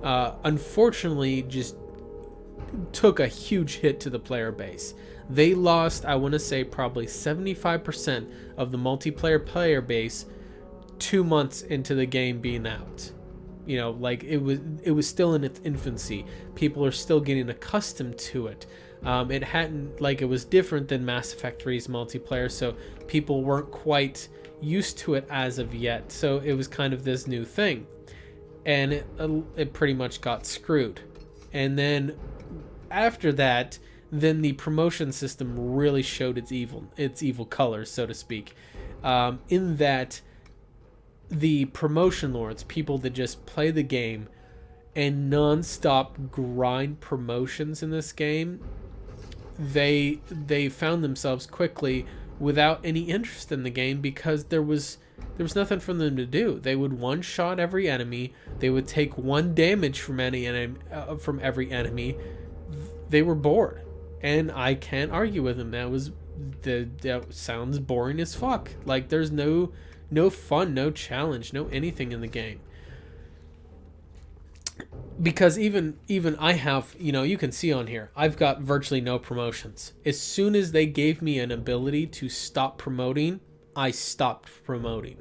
unfortunately, just took a huge hit to the player base. They lost, I want to say, probably 75% of the multiplayer player base 2 months into the game being out. You know, like it was still in its infancy. People are still getting accustomed to it. It hadn't, like, it was different than Mass Effect 3's multiplayer, so people weren't quite used to it as of yet. So it was kind of this new thing, and it pretty much got screwed. And then after that, then the promotion system really showed its evil colors, so to speak, in that the promotion lords, people that just play the game and non-stop grind promotions in this game, they found themselves quickly without any interest in the game, because there was nothing for them to do. They would one-shot every enemy. They would take 1 damage from every enemy. They were bored, and I can't argue with them. That sounds boring as fuck. Like, there's no fun, no challenge, no anything in the game. Because even I have, you know, you can see on here, I've got virtually no promotions. As soon as they gave me an ability to stop promoting, I stopped promoting.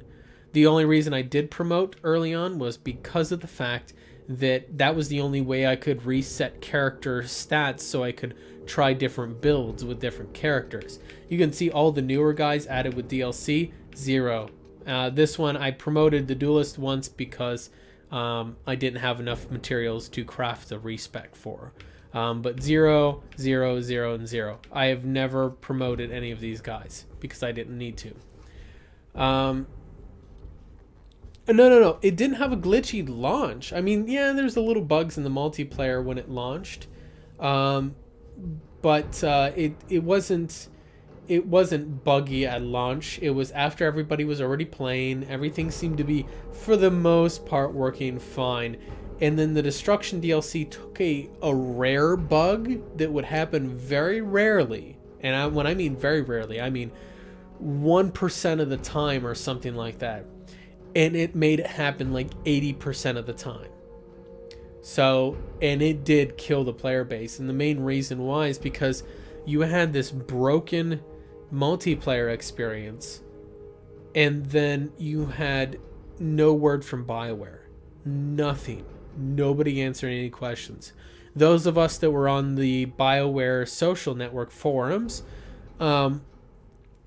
The only reason I did promote early on was because of the fact that was the only way I could reset character stats, so I could try different builds with different characters. You can see all the newer guys added with DLC, 0. This one I promoted the duelist once because I didn't have enough materials to craft a respec for. But 0, 0, 0, and 0. I have never promoted any of these guys because I didn't need to. No. It didn't have a glitchy launch. I mean, yeah, there's a little bugs in the multiplayer when it launched. But it wasn't buggy at launch. It was after everybody was already playing. Everything seemed to be, for the most part, working fine. And then the Destruction DLC took a rare bug that would happen very rarely. And when I mean very rarely, I mean 1% of the time or something like that. And it made it happen like 80% of the time. So, and it did kill the player base. And the main reason why is because you had this broken multiplayer experience, and then you had no word from BioWare. Nothing. Nobody answered any questions. Those of us that were on the BioWare social network forums,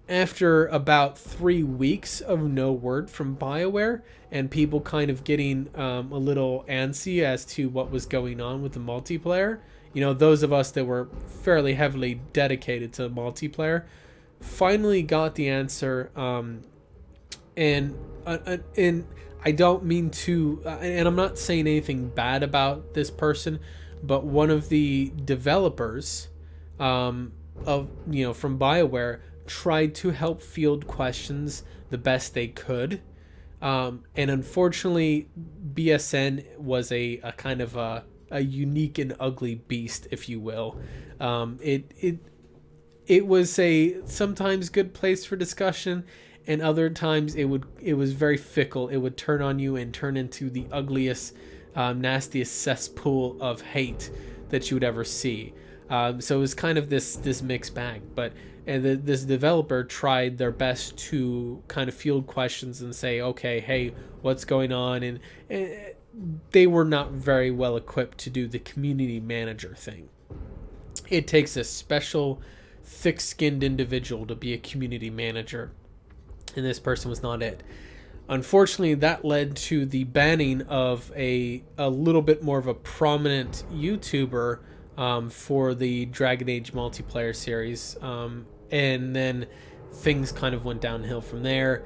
after about 3 weeks of no word from BioWare and people kind of getting a little antsy as to what was going on with the multiplayer, you know, those of us that were fairly heavily dedicated to multiplayer finally got the answer. And I don't mean to, and I'm not saying anything bad about this person, but one of the developers from BioWare tried to help field questions the best they could. And unfortunately, BSN was a kind of a unique and ugly beast, if you will. It was a sometimes good place for discussion, and other times it was very fickle. It would turn on you and turn into the ugliest, nastiest cesspool of hate that you would ever see. So it was kind of this mixed bag. But this developer tried their best to kind of field questions and say, okay, hey, what's going on? And they were not very well equipped to do the community manager thing. It takes a special, thick-skinned individual to be a community manager, and this person was not it. Unfortunately, that led to the banning of a little bit more of a prominent YouTuber for the Dragon Age multiplayer series, and then things kind of went downhill from there.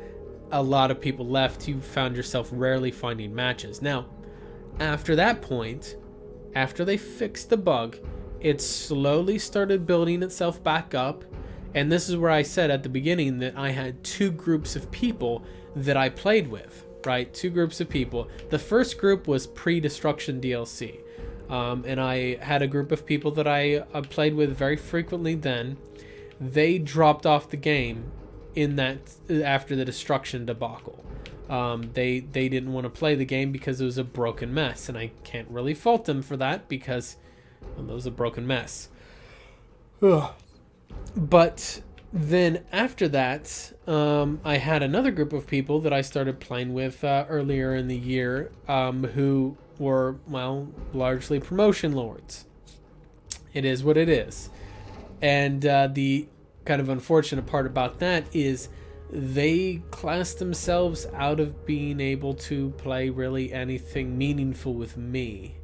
A lot of people left. You found yourself rarely finding matches. Now, after that point, after they fixed the bug, it slowly started building itself back up. And this is where I said at the beginning that I had 2 groups of people that I played with, right? 2 groups of people. The first group was pre-Destruction DLC. And I had a group of people that I played with very frequently then. They dropped off the game in that after the Destruction debacle. They didn't want to play the game because it was a broken mess, and I can't really fault them for that because, well, it was a broken mess. Ugh. But then after that, I had another group of people that I started playing with earlier in the year, who were, well, largely promotion lords. It is what it is. And the kind of unfortunate part about that is they class themselves out of being able to play really anything meaningful with me.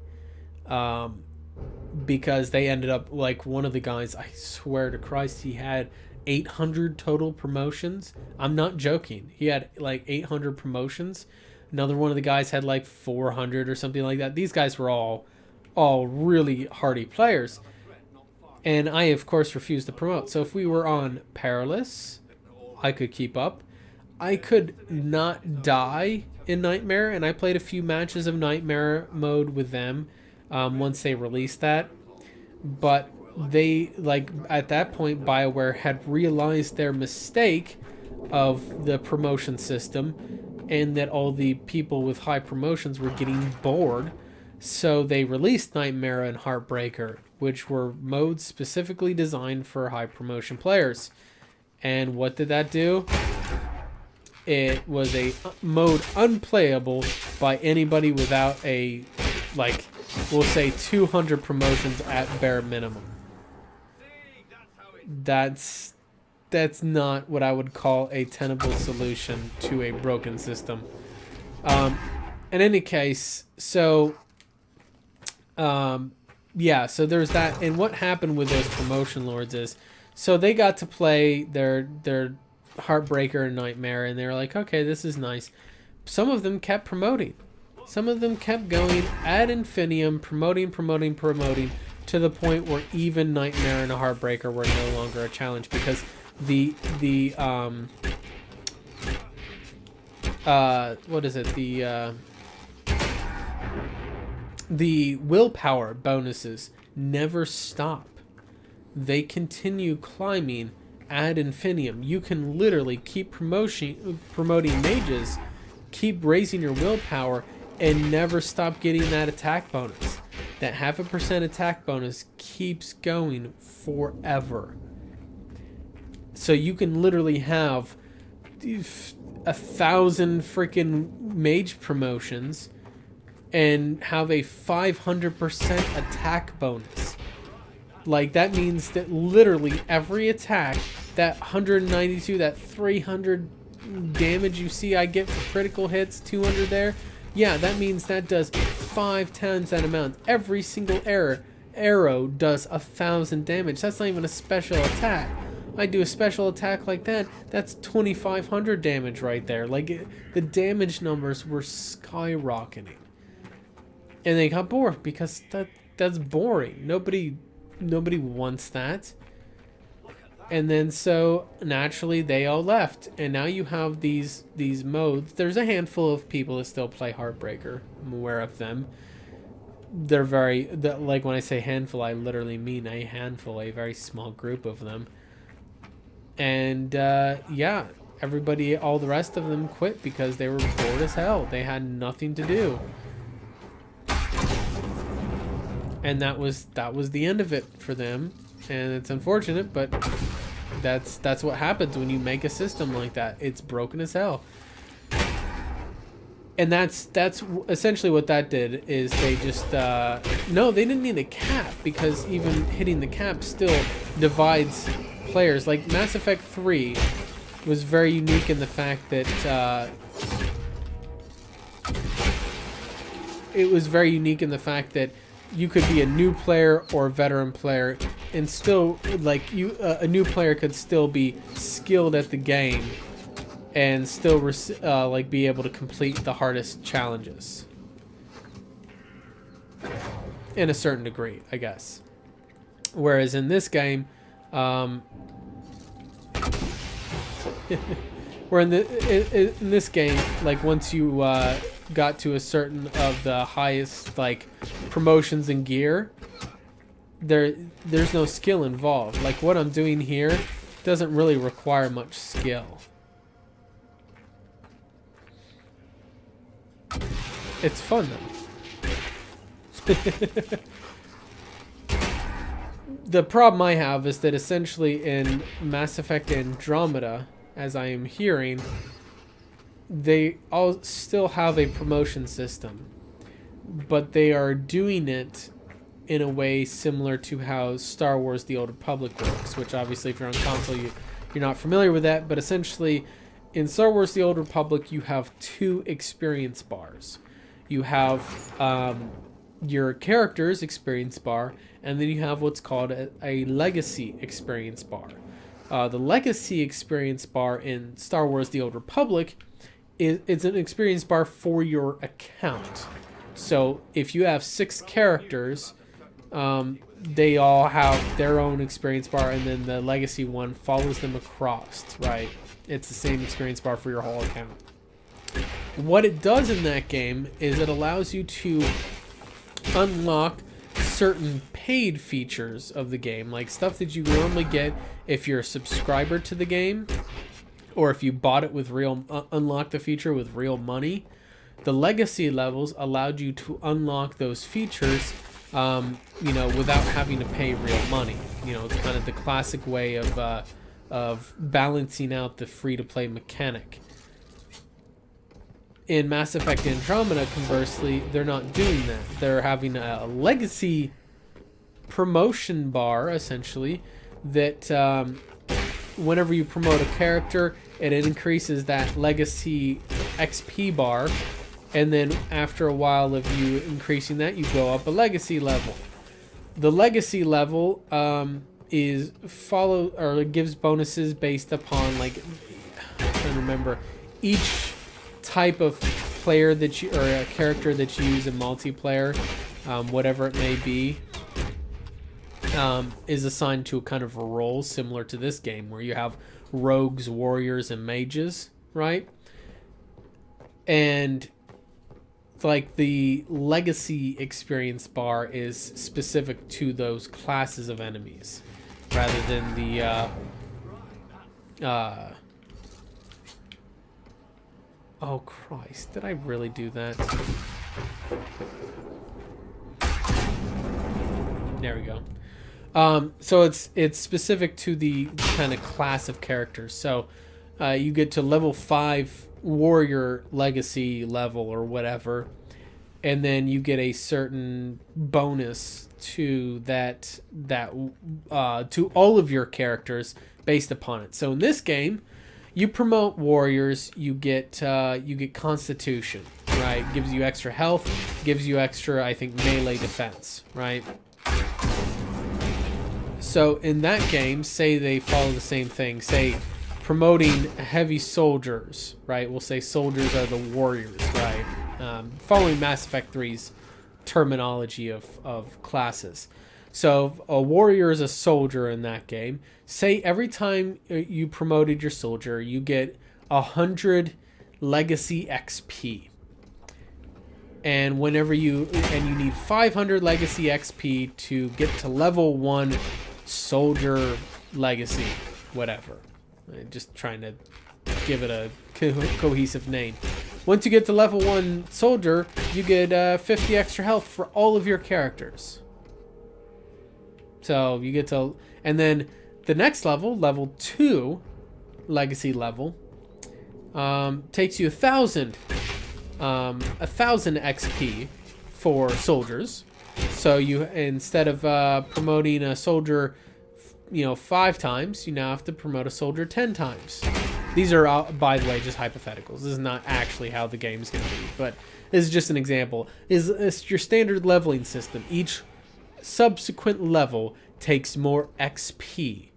Because they ended up, like, one of the guys, I swear to Christ, he had 800 total promotions. I'm not joking. He had like 800 promotions. Another one of the guys had like 400 or something like that. These guys were all really hardy players. And I, of course, refused to promote. So if we were on Perilous, I could keep up. I could not die in Nightmare, and I played a few matches of Nightmare mode with them once they released that. But they, like, at that point, BioWare had realized their mistake of the promotion system, and that all the people with high promotions were getting bored. So they released Nightmare and Heartbreaker, which were modes specifically designed for high promotion players. And what did that do? It was a mode unplayable by anybody without a, like, we'll say 200 promotions at bare minimum. That's not what I would call a tenable solution to a broken system. In any case, so yeah, so there's that. And what happened with those promotion lords is, so they got to play their Heartbreaker and Nightmare, and they were like, okay, this is nice. Some of them kept promoting. Some of them kept going ad infinitum, promoting, to the point where even Nightmare and a Heartbreaker were no longer a challenge, because what is it? The willpower bonuses never stop. They continue climbing ad infinitum. You can literally keep promoting mages, keep raising your willpower, and never stop getting that attack bonus. That 0.5% attack bonus keeps going forever. So you can literally have 1,000 freaking mage promotions and have a 500% attack bonus. Like, that means that literally every attack, that 192, that 300 damage you see I get for critical hits, 200 there, yeah, that means that does 5 times that amount. Every single arrow does 1,000 damage. That's not even a special attack. I do a special attack like that, that's 2,500 damage right there. Like, the damage numbers were skyrocketing. And they got bored because that's boring. Nobody wants that. And then so naturally they all left, and now you have these modes. There's a handful of people that still play Heartbreaker. I'm aware of them. They're like, when I say handful, I literally mean a handful, a very small group of them. And yeah, everybody, all the rest of them quit because they were bored as hell. They had nothing to do. And that was the end of it for them. And it's unfortunate, but that's what happens when you make a system like that. It's broken as hell. And that's essentially what that did, is they just no, they didn't need a cap, because even hitting the cap still divides players. Like Mass Effect 3 was very unique in the fact that you could be a new player or a veteran player, and still, like, a new player could still be skilled at the game and still like be able to complete the hardest challenges in a certain degree, I guess. Whereas in this game, in this game, like, once you got to a certain of the highest, like, promotions and gear, there's no skill involved. Like, what I'm doing here doesn't really require much skill. It's fun though. The problem I have is that essentially in Mass Effect Andromeda, as I am hearing, they all still have a promotion system, but they are doing it in a way similar to how Star Wars The Old Republic works, which obviously if you're on console you're not familiar with that, but essentially in Star Wars The Old Republic you have 2 experience bars. You have your character's experience bar, and then you have what's called a legacy experience bar. The legacy experience bar in Star Wars The Old Republic it's an experience bar for your account. So if you have 6 characters, they all have their own experience bar, and then the legacy one follows them across, right? It's the same experience bar for your whole account. What it does in that game is it allows you to unlock certain paid features of the game, like stuff that you normally get if you're a subscriber to the game, or if you bought it with unlock the feature with real money. The legacy levels allowed you to unlock those features, without having to pay real money. It's kind of the classic way of balancing out the free-to-play mechanic. In Mass Effect Andromeda, conversely, they're not doing that. They're having a legacy promotion bar, essentially, that whenever you promote a character, it increases that legacy XP bar, and then after a while of you increasing that, you go up a legacy level. The legacy level gives bonuses based upon, like, I'm trying to remember, each type of player that you, or a character that you use in multiplayer, whatever it may be, is assigned to a kind of a role similar to this game, where you have rogues, warriors, and mages, right? And like the legacy experience bar is specific to those classes of enemies, rather than the oh Christ, did I really do that? There we go. So it's specific to the kind of class of characters. So you get to level 5 warrior legacy level or whatever, and then you get a certain bonus to that to all of your characters based upon it. So in this game, you promote warriors, you get constitution, right? Gives you extra health, gives you extra, I think, melee defense, right? So in that game, say they follow the same thing, say promoting heavy soldiers, right? We'll say soldiers are the warriors, right? Following Mass Effect 3's terminology of classes. So a warrior is a soldier in that game. Say every time you promoted your soldier, you get 100 legacy XP. And whenever you need 500 legacy XP to get to level 1 soldier legacy, whatever. Just trying to give it a cohesive name. Once you get to level 1 soldier, you get 50 extra health for all of your characters. So you get to, and then the next level, level 2 legacy level, takes you 1,000 XP for soldiers. So you, instead of promoting a soldier 5 times, you now have to promote a soldier 10 times. These are, by the way, just hypotheticals. This is not actually how the game's going to be, but this is just an example. It's your standard leveling system. Each subsequent level takes more XP.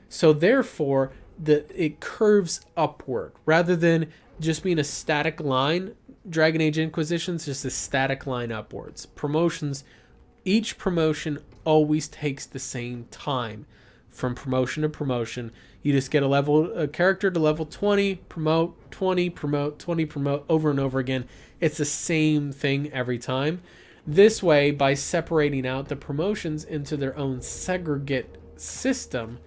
So therefore, it curves upward. Rather than just being a static line, Dragon Age Inquisition's just a static line upwards. Promotions, each promotion always takes the same time. From promotion to promotion, you just get a character to level 20, promote 20, promote 20, promote over and over again. It's the same thing every time. This way, by separating out the promotions into their own segregate system,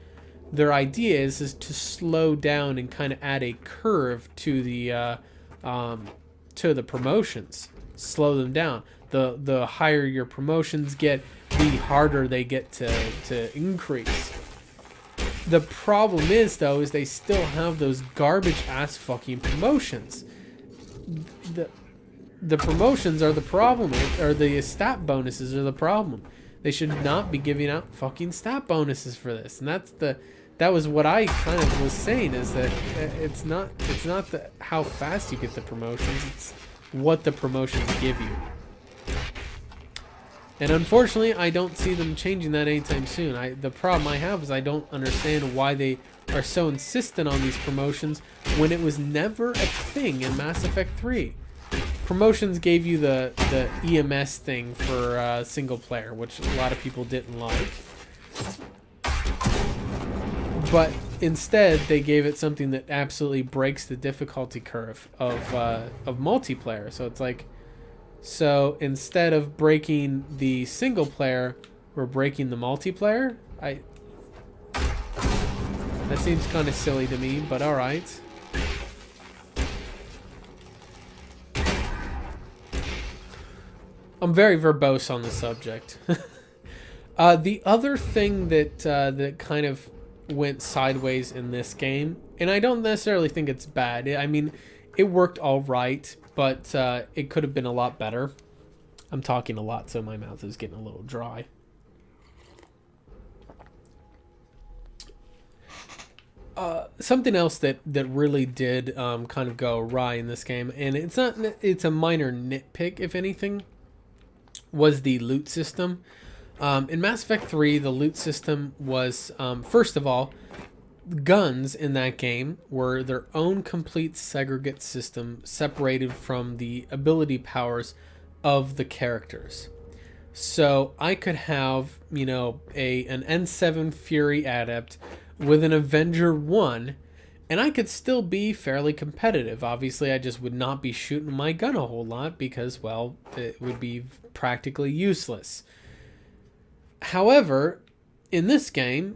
their idea is to slow down and kind of add a curve to the promotions, slow them down. The higher your promotions get, the harder they get to increase. The problem is, though, is they still have those garbage ass fucking promotions. The promotions are the problem, or the stat bonuses are the problem. They should not be giving out fucking stat bonuses for this, and that was what I kind of was saying, is that it's not how fast you get the promotions, it's what the promotions give you. And unfortunately, I don't see them changing that anytime soon. The problem I have is I don't understand why they are so insistent on these promotions when it was never a thing in Mass Effect 3. Promotions gave you the EMS thing for single player, which a lot of people didn't like. But instead, they gave it something that absolutely breaks the difficulty curve of multiplayer. So it's like, so instead of breaking the single player, we're breaking the multiplayer. That seems kind of silly to me, but all right. I'm very verbose on the subject. The other thing that kind of went sideways in this game, and I don't necessarily think it's bad. I mean, it worked all right, but it could have been a lot better. I'm talking a lot, so my mouth is getting a little dry. Something else that really did kind of go awry in this game, and it's a minor nitpick, if anything, was the loot system. In Mass Effect 3, the loot system was, first of all, guns in that game were their own complete segregate system, separated from the ability powers of the characters. So I could have, you know, an N7 Fury Adept with an Avenger 1, and I could still be fairly competitive. Obviously, I just would not be shooting my gun a whole lot because, well, it would be practically useless. However, in this game,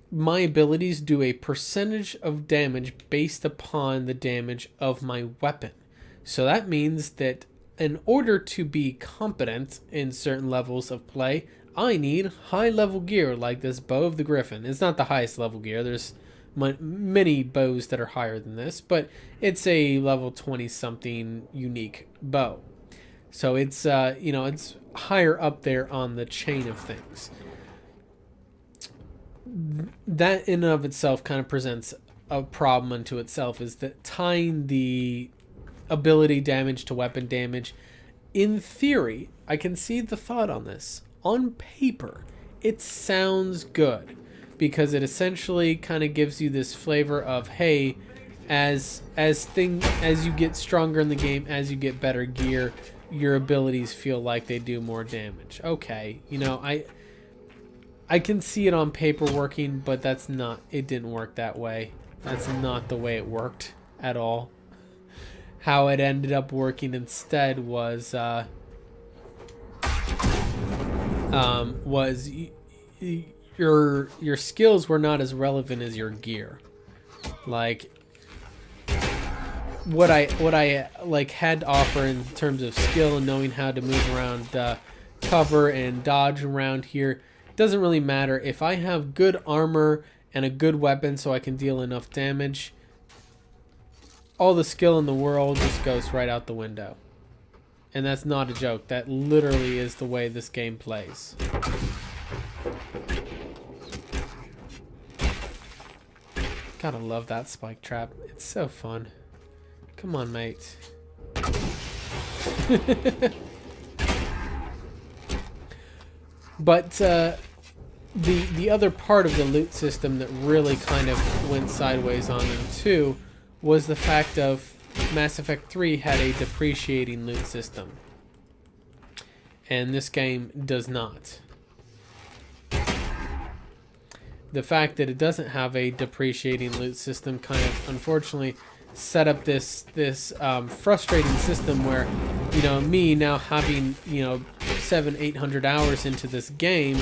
my abilities do a percentage of damage based upon the damage of my weapon. So that means that in order to be competent in certain levels of play, I need high level gear like this Bow of the Griffin. It's not the highest level gear. There's many bows that are higher than this, but it's a level 20 something unique bow. So it's you know, it's higher up there on the chain of things. That in and of itself kind of presents a problem unto itself, is that tying the ability damage to weapon damage. In theory, I can see the thought on this. On paper, it sounds good because it essentially kind of gives you this flavor of, hey, as you get stronger in the game, as you get better gear, your abilities feel like they do more damage. Okay, you know, I can see it on paper working, but that's not, it didn't work that way. That's not the way it worked at all. How it ended up working instead was your skills were not as relevant as your gear. Like what I like had to offer in terms of skill and knowing how to move around cover and dodge around here doesn't really matter. If I have good armor and a good weapon so I can deal enough damage, all the skill in the world just goes right out the window. And that's not a joke. That literally is the way this game plays. Gotta love that spike trap. It's so fun. Come on, mate. But the other part of the loot system that really kind of went sideways on them too was the fact of Mass Effect 3 had a depreciating loot system. And this game does not. The fact that it doesn't have a depreciating loot system kind of unfortunately set up this frustrating system where, you know, me now having, you know, 700-800 hours into this game,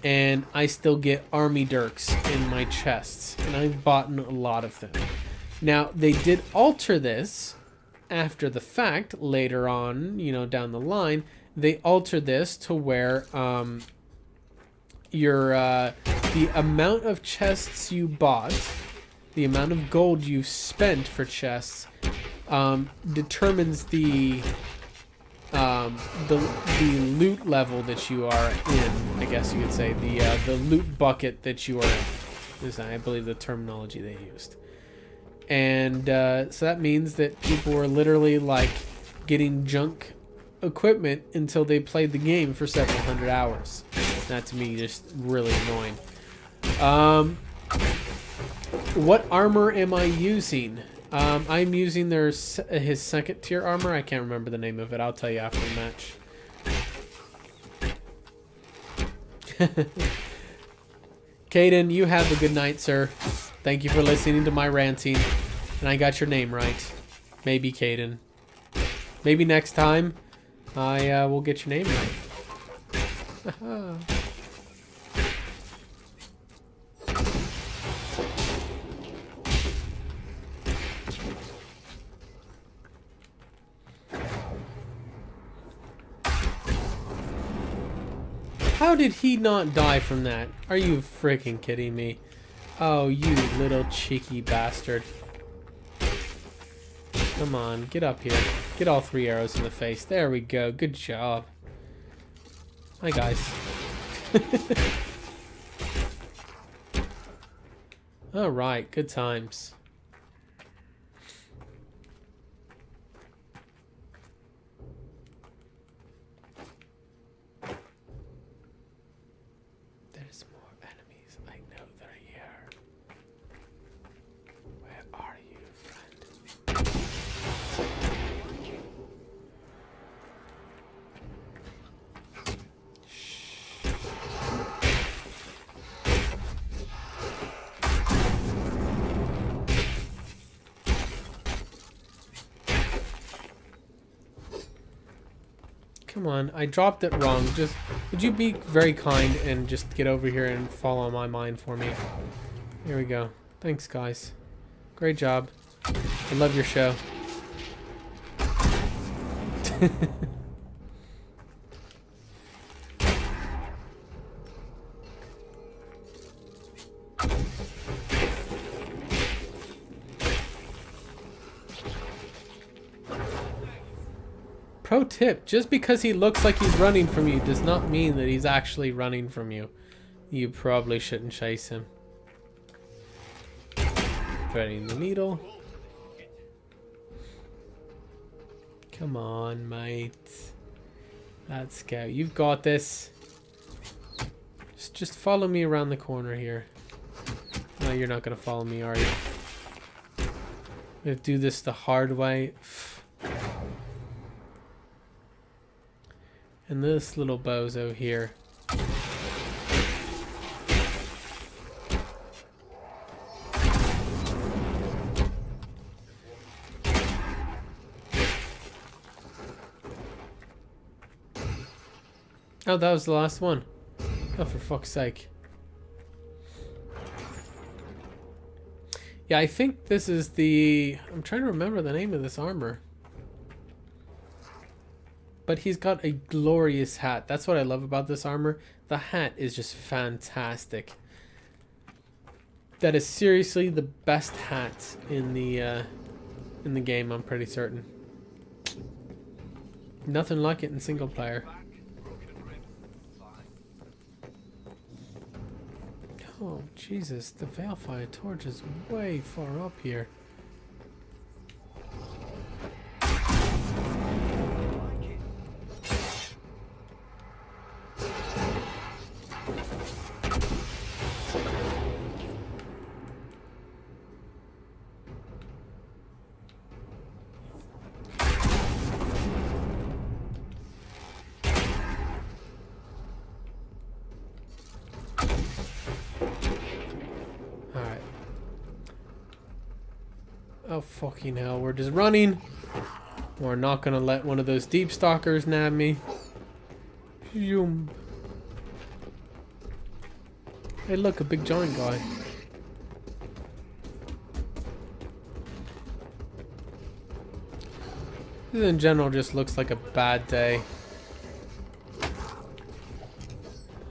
and I still get army dirks in my chests, and I've bought a lot of them. Now, they did alter this after the fact, later on, you know, down the line. They altered this to where your the amount of chests you bought, the amount of gold you spent for chests, determines the loot level that you are in. I guess you could say the loot bucket that you are in. Is, I believe, the terminology they used. And so that means that people were literally like getting junk equipment until they played the game for several hundred hours. That to me just really annoying. What armor am I using? I'm using his second tier armor. I can't remember the name of it. I'll tell you after the match. Caden, you have a good night, sir. Thank you for listening to my ranting. And I got your name right. Maybe Caden. Maybe next time I will get your name right. How did he not die from that? Are you freaking kidding me? Oh, you little cheeky bastard. Come on, get up here. Get all 3 arrows in the face. There we go. Good job. Hi, guys. Alright, good times. There's more enemies. I know they're here. Where are you, friend? Come on, I dropped it wrong. Just, would you be very kind and just get over here and follow my mind for me? Here we go. Thanks, guys. Great job. I love your show. Pro tip, just because he looks like he's running from you does not mean that he's actually running from you. You probably shouldn't chase him. Threading the needle. Come on, mate. Let's go. You've got this. Just follow me around the corner here. No, you're not going to follow me, are you? We have to do this the hard way. And this little bozo here. Oh, that was the last one. Oh, for fuck's sake. Yeah, I think this is the... I'm trying to remember the name of this armor. But he's got a glorious hat. That's what I love about this armor. The hat is just fantastic. That is seriously the best hat in the game, I'm pretty certain. Nothing like it in single player. Oh, Jesus. The Balefire torch is way far up here. Oh, fucking hell. We're just running. We're not going to let one of those deep stalkers nab me. Zoom. Hey, look, a big giant guy. This in general just looks like a bad day.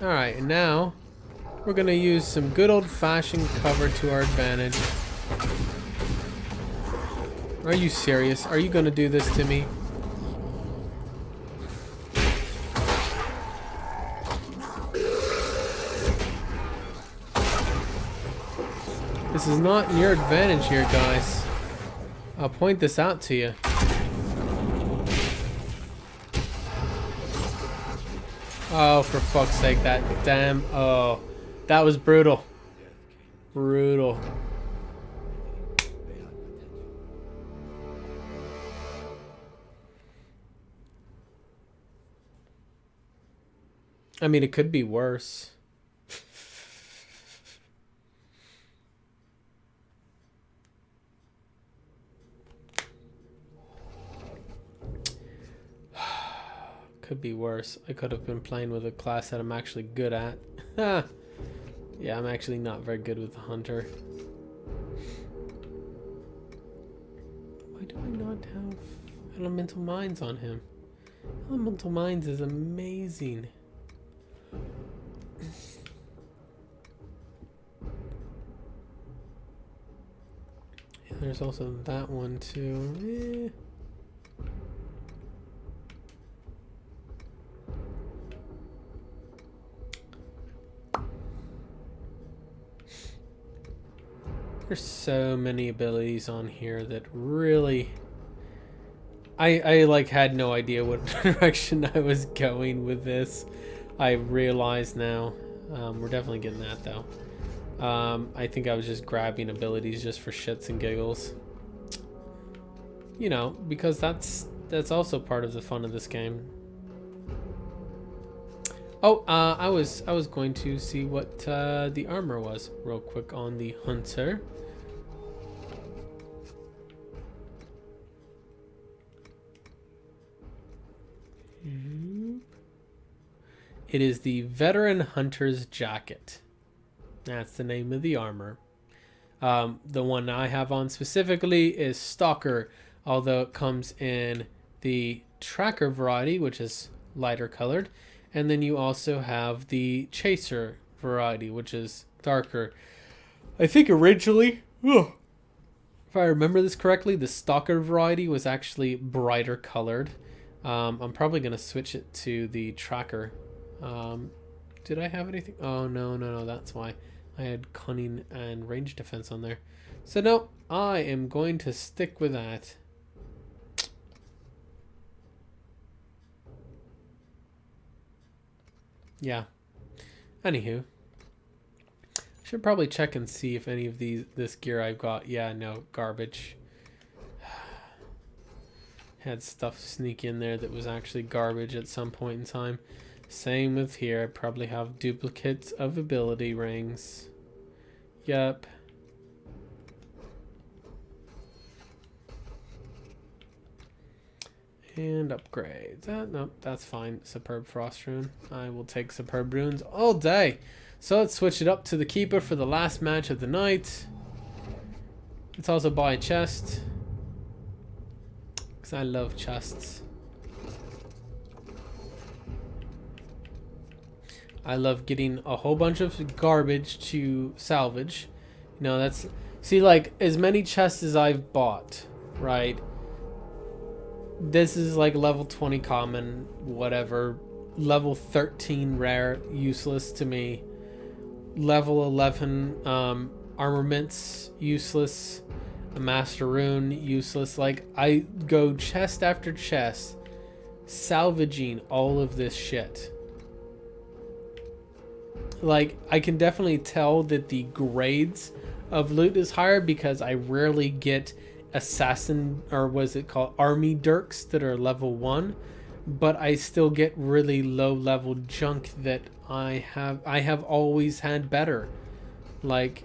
Alright, and now We're gonna use some good old-fashioned cover to our advantage. Are you serious? Are you gonna do this to me? This is not in your advantage here, guys. I'll point this out to you. Oh, for fuck's sake, that damn... Oh, that was brutal. Brutal. I mean, it could be worse. Could be worse. I could have been playing with a class that I'm actually good at. Yeah, I'm actually not very good with the hunter. Why do I not have elemental mines on him? Elemental mines is amazing. Yeah, there's also that one too. There's so many abilities on here that really... I like had no idea what direction I was going with this. I realize now. We're definitely getting that though. I think I was just grabbing abilities just for shits and giggles. You know, because that's also part of the fun of this game. Oh, I was going to see what the armor was real quick on the hunter. It is the Veteran Hunter's Jacket. That's the name of the armor. The one I have on specifically is Stalker, although it comes in the Tracker variety, which is lighter colored. And then you also have the Chaser variety, which is darker. I think originally, if I remember this correctly, the Stalker variety was actually brighter colored. I'm probably going to switch it to the Tracker. Did I have anything? Oh, no, that's why. I had Cunning and Range Defense on there. So no, I am going to stick with that. Yeah. Anywho. Should probably check and see if any of this gear I've got. Yeah, no, garbage. Had stuff sneak in there that was actually garbage at some point in time. Same with here. I probably have duplicates of ability rings. Yep. And upgrades. Nope, that's fine. Superb Frost Rune. I will take Superb Runes all day. So let's switch it up to the Keeper for the last match of the night. Let's also buy a chest, because I love chests. I love getting a whole bunch of garbage to salvage. You know, that's... See, like, as many chests as I've bought, right? This is like level 20 common, whatever. Level 13 rare, useless to me. Level 11 armaments, useless. A Master Rune, useless. Like, I go chest after chest, salvaging all of this shit. Like, I can definitely tell that the grades of loot is higher because I rarely get assassin, or was it called army dirks that are level 1, but I still get really low level junk that I have always had better. Like,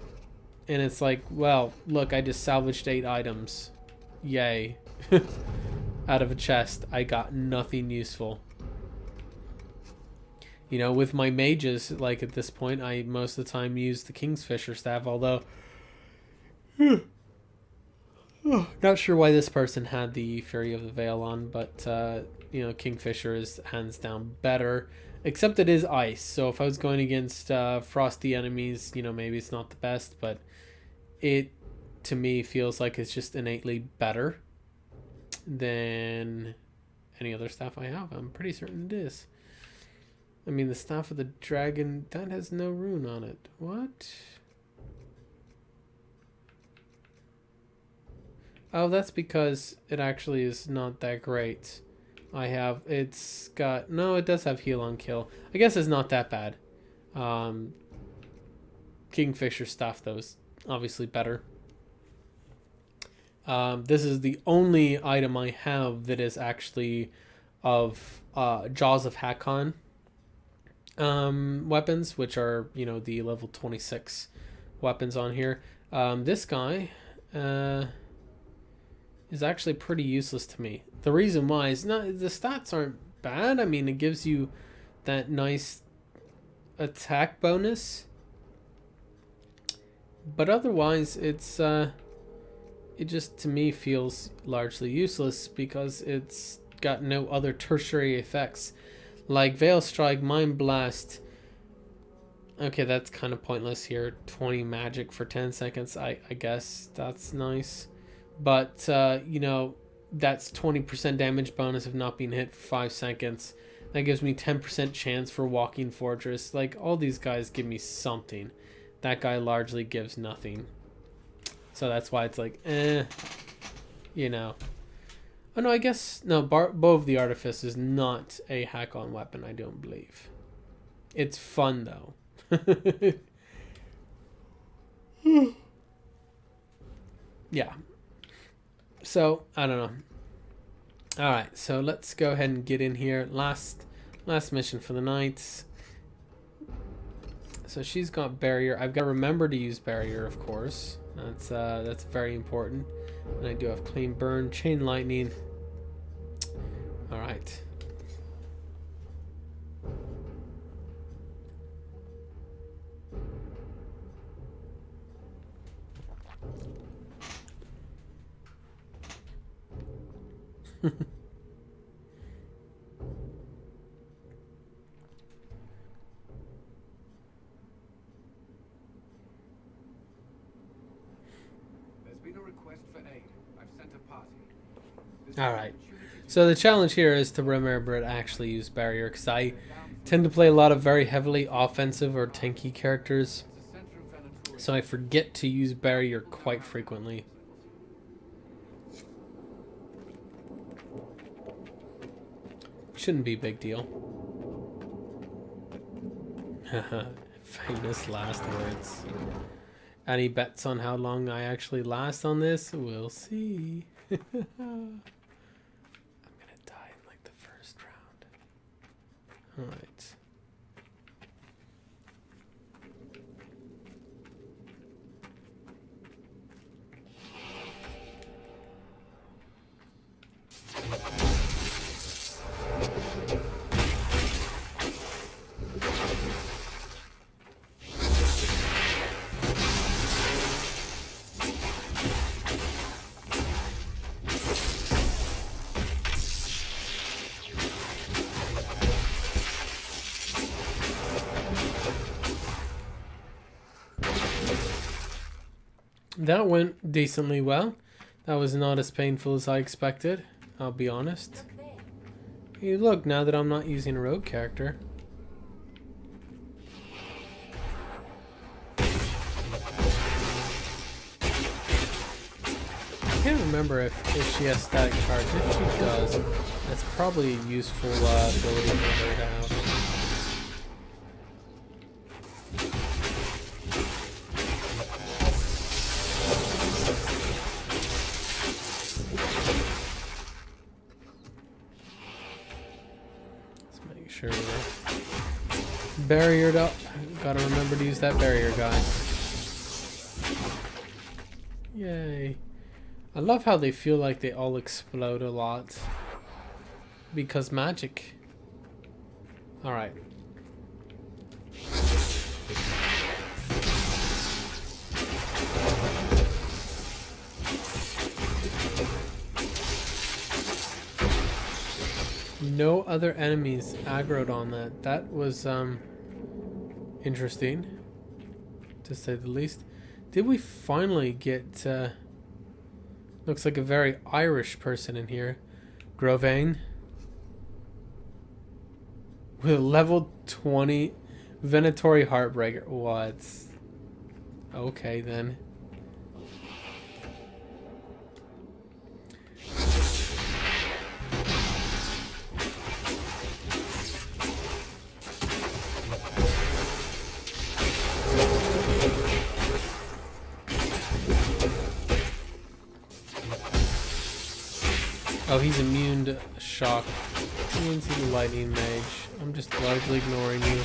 and it's like, well, look, I just salvaged 8 items. Yay. Out of a chest. I got nothing useful. You know, with my mages, like at this point, I most of the time use the Kingfisher staff, although... not sure why this person had the Fury of the Veil on, but, you know, Kingfisher is hands down better. Except it is ice, so if I was going against frosty enemies, you know, maybe it's not the best, but it, to me, feels like it's just innately better than any other staff I have. I'm pretty certain it is. I mean, the staff of the dragon, that has no rune on it. What? Oh, that's because it actually is not that great. It's got, no, it does have heal on kill. I guess it's not that bad. Kingfisher stuff, though, is obviously better. This is the only item I have that is actually of Jaws of Hakon weapons, which are, you know, the level 26 weapons on here. This guy is actually pretty useless to me. The reason why is not the stats aren't bad. I mean, it gives you that nice attack bonus, but otherwise it's it just to me feels largely useless because it's got no other tertiary effects like Veil Strike, Mind Blast. Okay, that's kind of pointless here. 20 magic for 10 seconds. I guess that's nice. But, you know, that's 20% damage bonus of not being hit for 5 seconds. That gives me 10% chance for Walking Fortress. Like, all these guys give me something. That guy largely gives nothing. So that's why it's like, you know. Oh, no, I guess, no, Bow of the Artifice is not a hack-on weapon, I don't believe. It's fun, though. Yeah. So, I don't know. Alright, so let's go ahead and get in here. Last mission for the night. So she's got barrier. I've got to remember to use barrier, of course. That's very important. And I do have clean burn, chain lightning. Alright. There's been a request for aid. I've sent a party. All right. So the challenge here is to remember to actually use barrier, because I tend to play a lot of very heavily offensive or tanky characters, so I forget to use barrier quite frequently. Shouldn't be a big deal. Famous last words. Any bets on how long I actually last on this? We'll see. I'm gonna die in like the first round. Alright. That went decently well. That was not as painful as I expected, I'll be honest. Hey, look, now that I'm not using a rogue character. I can't remember if she has static charge. If she does, that's probably a useful ability for her to have. Sure we're barriered up. Gotta remember to use that barrier guy. Yay. I love how they feel like they all explode a lot. Because magic. Alright. No other enemies aggroed on that. That was interesting, to say the least. Did we finally get looks like a very Irish person in here. Grovane. With a level 20 Venatori Heartbreaker. What? Okay then. Oh, he's immune to shock. Immune to the lightning mage. I'm just largely ignoring you.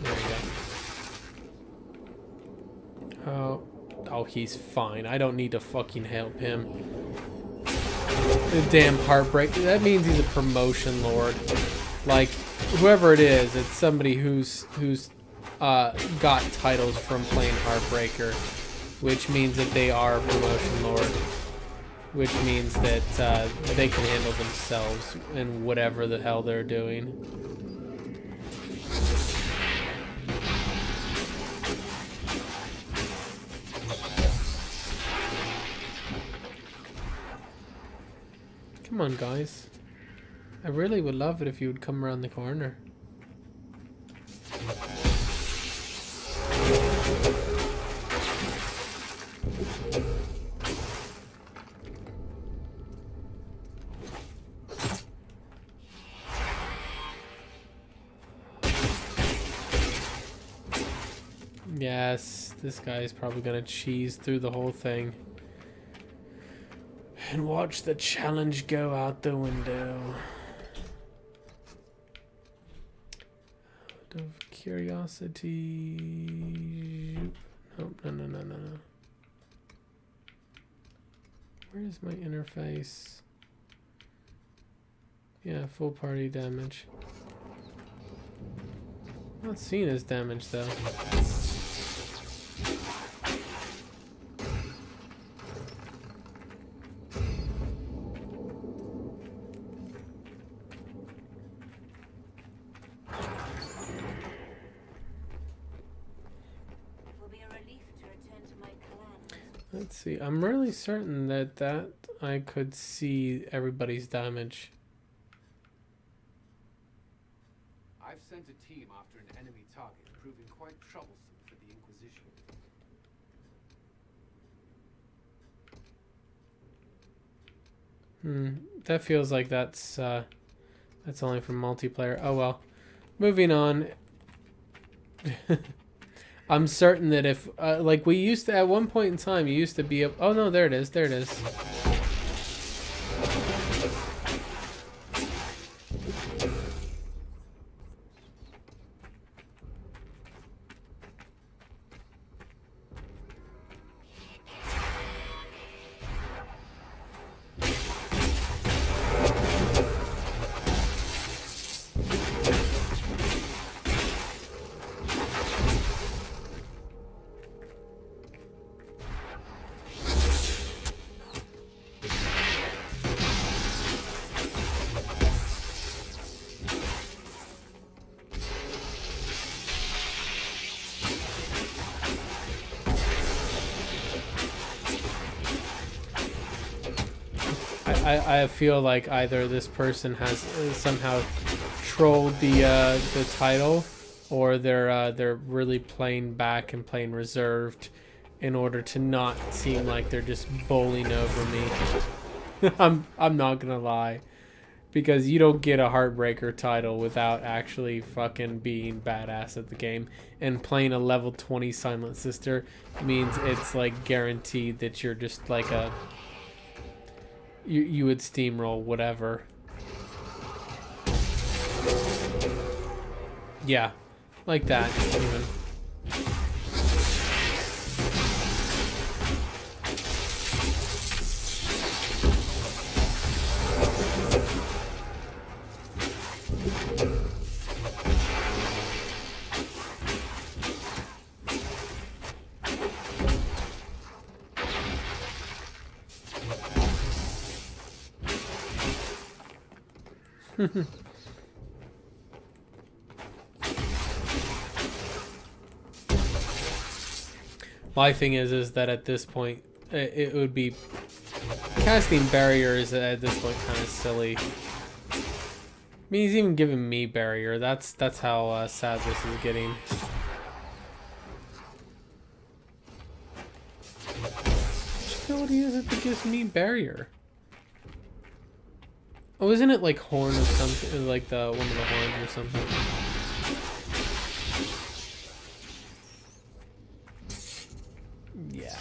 There you go. Oh, he's fine. I don't need to fucking help him. The damn heartbreak. That means he's a promotion lord. Like, whoever it is, it's somebody who's got titles from playing Heartbreaker, which means that they are a promotion lord. Which means that they can handle themselves in whatever the hell they're doing. Come on, guys. I really would love it if you would come around the corner. Yes, this guy is probably gonna cheese through the whole thing. And watch the challenge go out the window. Out of curiosity. Nope, no. Where's my interface? Yeah, full party damage. Not seeing his damage though. Let's see. I'm really certain that I could see everybody's damage. I've sent a team after an enemy target, proving quite troublesome for the Inquisition. That feels like that's only for multiplayer. Oh well. Moving on. I'm certain that if, like we used to, at one point in time, you used to be able, oh no, there it is, there it is. I feel like either this person has somehow trolled the title, or they're really playing back and playing reserved in order to not seem like they're just bowling over me. I'm not gonna lie, because you don't get a Heartbreaker title without actually fucking being badass at the game, and playing a level 20 Silent Sister means it's like guaranteed that you're just like a you would steamroll whatever. Yeah, like that even. My thing is that at this point, it would be casting barriers at this point kind of silly. I mean, he's even giving me barrier. That's how sad this is getting. Which ability is it that gives me barrier? Oh, isn't it like horn of something, like the one of the horns or something? Yeah.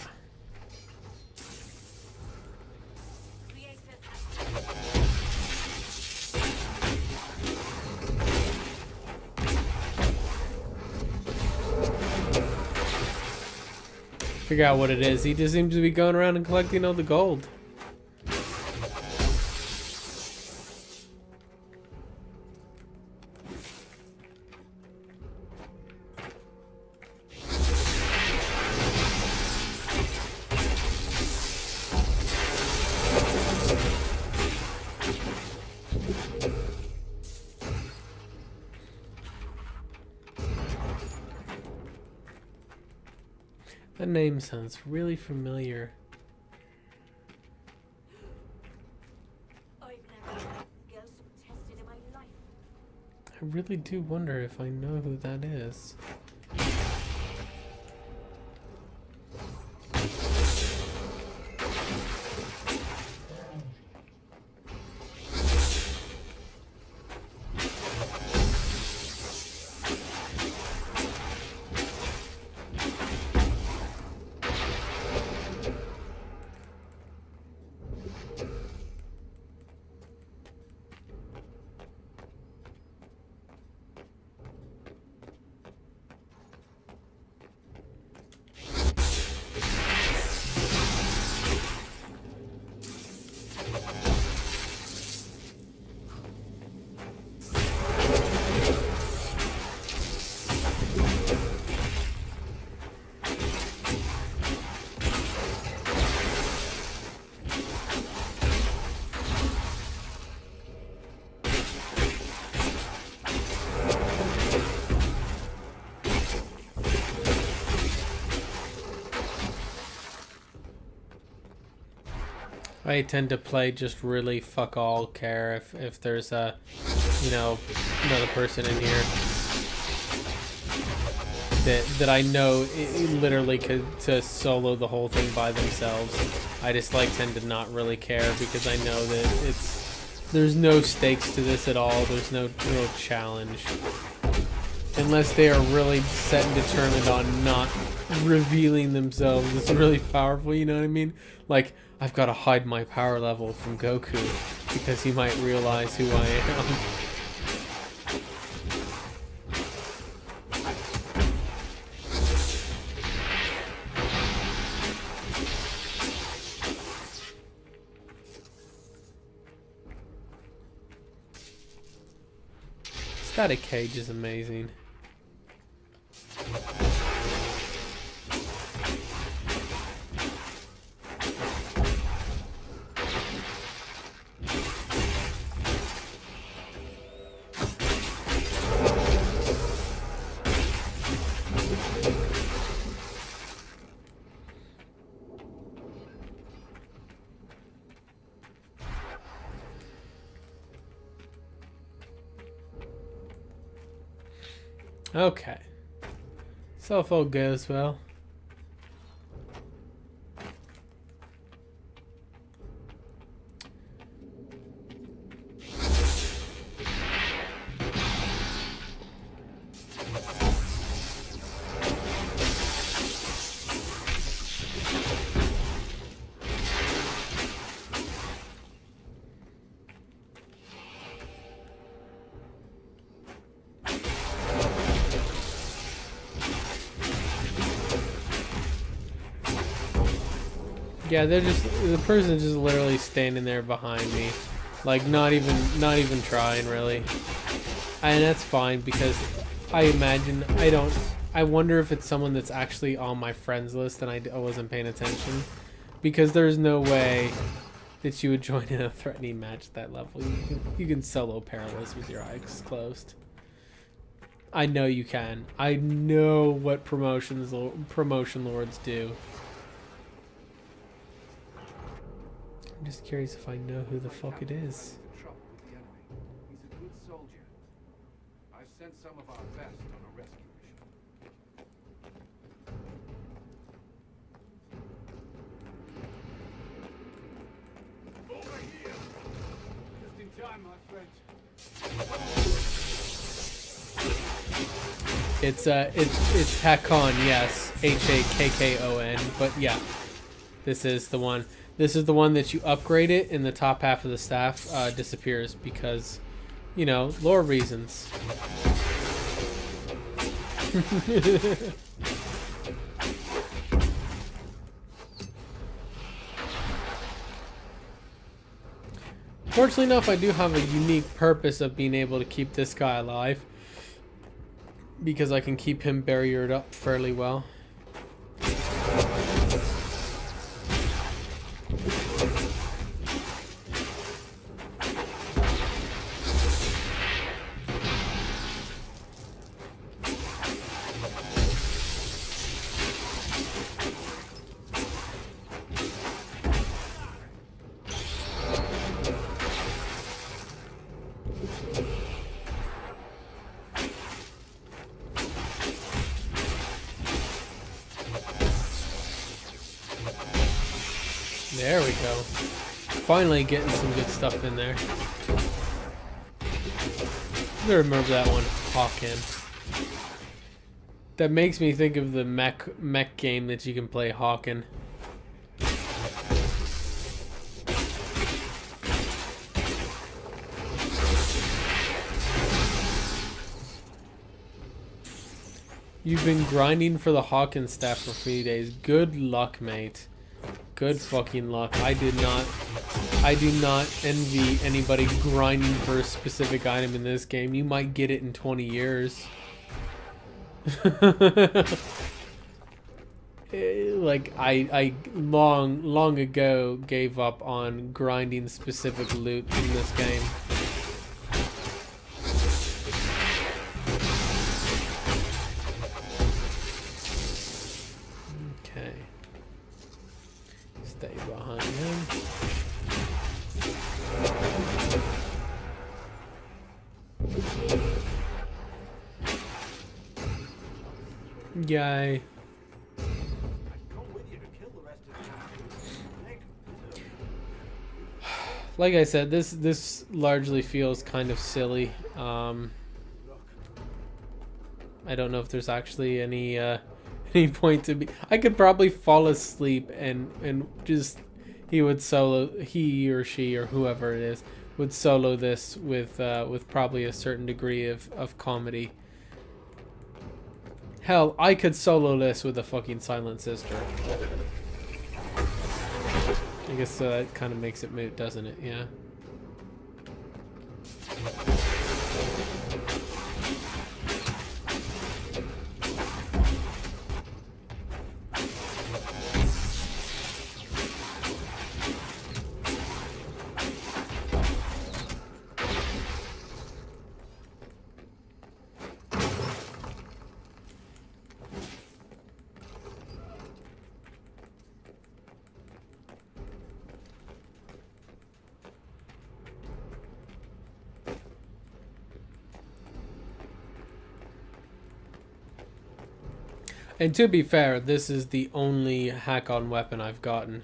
Figure out what it is. He just seems to be going around and collecting all the gold. That name sounds really familiar. I've never had skills tested in my life. I really do wonder if I know who that is. I tend to play just really fuck all care if there's a, you know, another person in here that I know it literally could to solo the whole thing by themselves. I just like tend to not really care because I know that there's no stakes to this at all. There's no real challenge unless they are really set and determined on not revealing themselves. It's really powerful, you know what I mean? Like, I've got to hide my power level from Goku because he might realize who I am. Static Cage is amazing. Okay. So if all goes well. Yeah, they're just, the person's just literally standing there behind me, like not even trying really, and that's fine because I imagine I wonder if it's someone that's actually on my friends list and I wasn't paying attention, because there's no way that you would join in a threatening match at that level. You can solo Perilous with your eyes closed. I know you can. I know what promotion lords do. I'm just curious if I know who the fuck it is. Trouble with the enemy. He's a good soldier. I've sent some of our best on a rescue mission. Over here! Just in time, my friend. It's Hakon, yes, Hakkon. But yeah, this is the one. This is the one that you upgrade it, and the top half of the staff disappears because, you know, lore reasons. Fortunately enough, I do have a unique purpose of being able to keep this guy alive, because I can keep him barriered up fairly well. There we go. Finally getting some good stuff in there. I remember that one, Hawken. That makes me think of the mech game that you can play, Hawken. You've been grinding for the Hawken staff for 3 days. Good luck, mate. Good fucking luck. I do not envy anybody grinding for a specific item in this game. You might get it in 20 years. Like I long ago gave up on grinding specific loot in this game. Okay. Stay behind him. Yay. Like I said, this largely feels kind of silly. I don't know if there's actually any point to be. I could probably fall asleep and just he or she or whoever it is would solo this with probably a certain degree of comedy. Hell, I could solo this with a fucking Silent Sister. I guess that kind of makes it moot, doesn't it? Yeah. And to be fair, this is the only hack-on weapon I've gotten.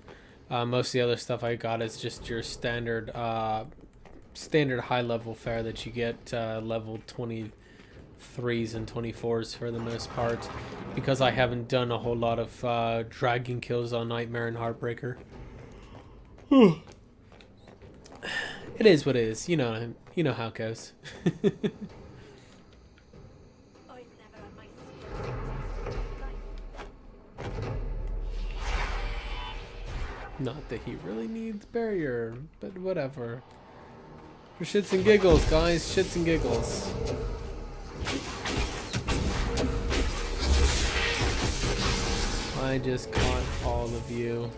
Most of the other stuff I got is just your standard high-level fare that you get level 23s and 24s for the most part, because I haven't done a whole lot of dragon kills on Nightmare and Heartbreaker. It is what it is. You know how it goes. Not that he really needs barrier, but whatever. For shits and giggles, guys. Shits and giggles. I just caught all of you.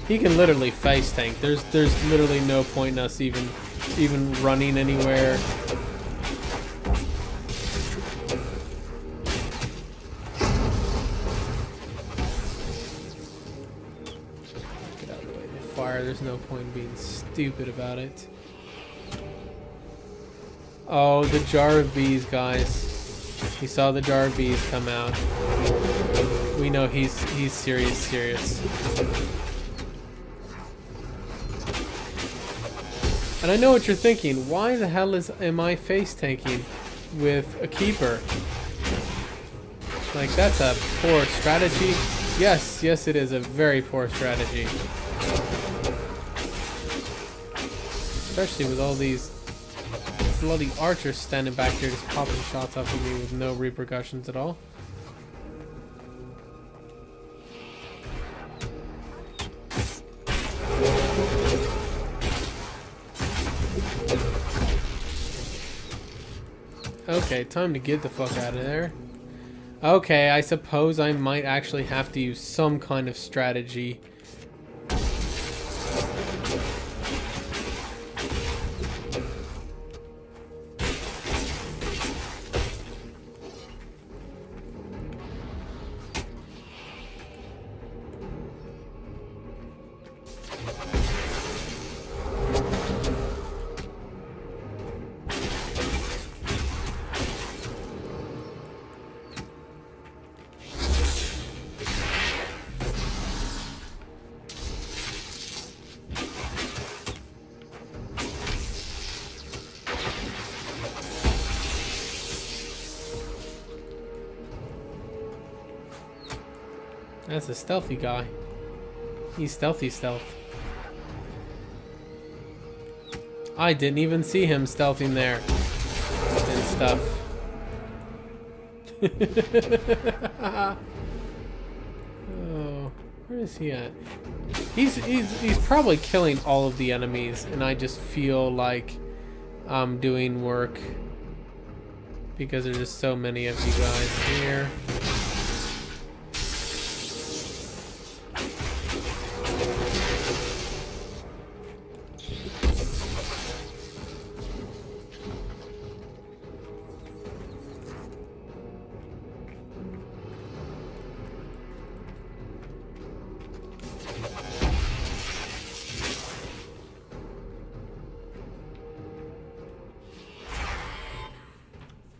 He can literally face tank. There's literally no point in us even running anywhere. Get out of the way of the fire. There's no point in being stupid about it. Oh, the jar of bees, guys. He saw the jar of bees come out. We know he's serious. And I know what you're thinking. Why the hell am I face tanking with a keeper? Like, that's a poor strategy. Yes, it is a very poor strategy. Especially with all these bloody archers standing back here just popping shots off of me with no repercussions at all. Okay, time to get the fuck out of there. Okay, I suppose I might actually have to use some kind of strategy. That's a stealthy guy. He's stealthy stealth. I didn't even see him stealthing there and stuff. Oh, where is he at? He's probably killing all of the enemies, and I just feel like I'm doing work because there's just so many of you guys here.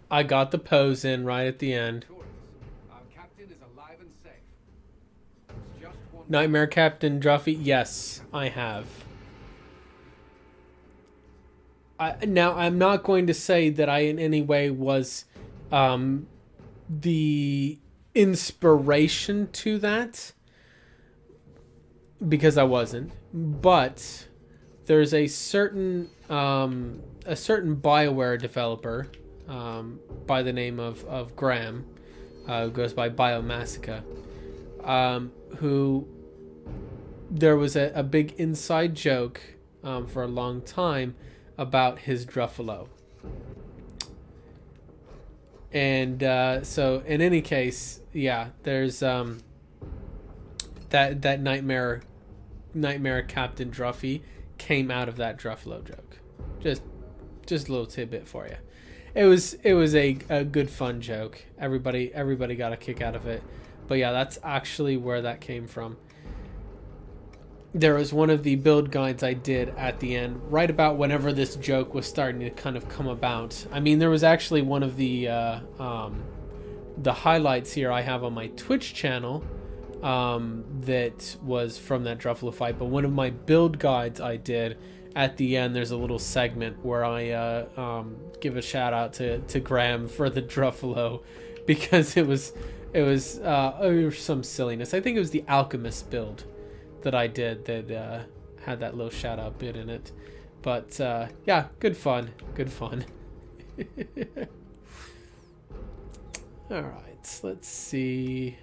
I got the pose in right at the end. Our captain is alive and safe. It's just one Nightmare Captain Druffy, yes, I have. Now, I'm not going to say that I in any way was the inspiration to that, because I wasn't. But there's a certain BioWare developer by the name of Graham, who goes by Biomassacre, who there was a big inside joke for a long time about his Druffalo. And so in any case, yeah, there's that Nightmare Captain Druffy came out of that Druffalo joke. Just a little tidbit for you. It was a good fun joke. Everybody got a kick out of it. But yeah, that's actually where that came from. There was one of the build guides I did at the end, right about whenever this joke was starting to kind of come about. I mean, there was actually one of the highlights here I have on my Twitch channel that was from that Druffalo fight. But one of my build guides I did, at the end, there's a little segment where I give a shout out to Graham for the Druffalo, because it was some silliness. I think it was the Alchemist build that I did that had that little shout out bit in it. But yeah, good fun. All right, let's see.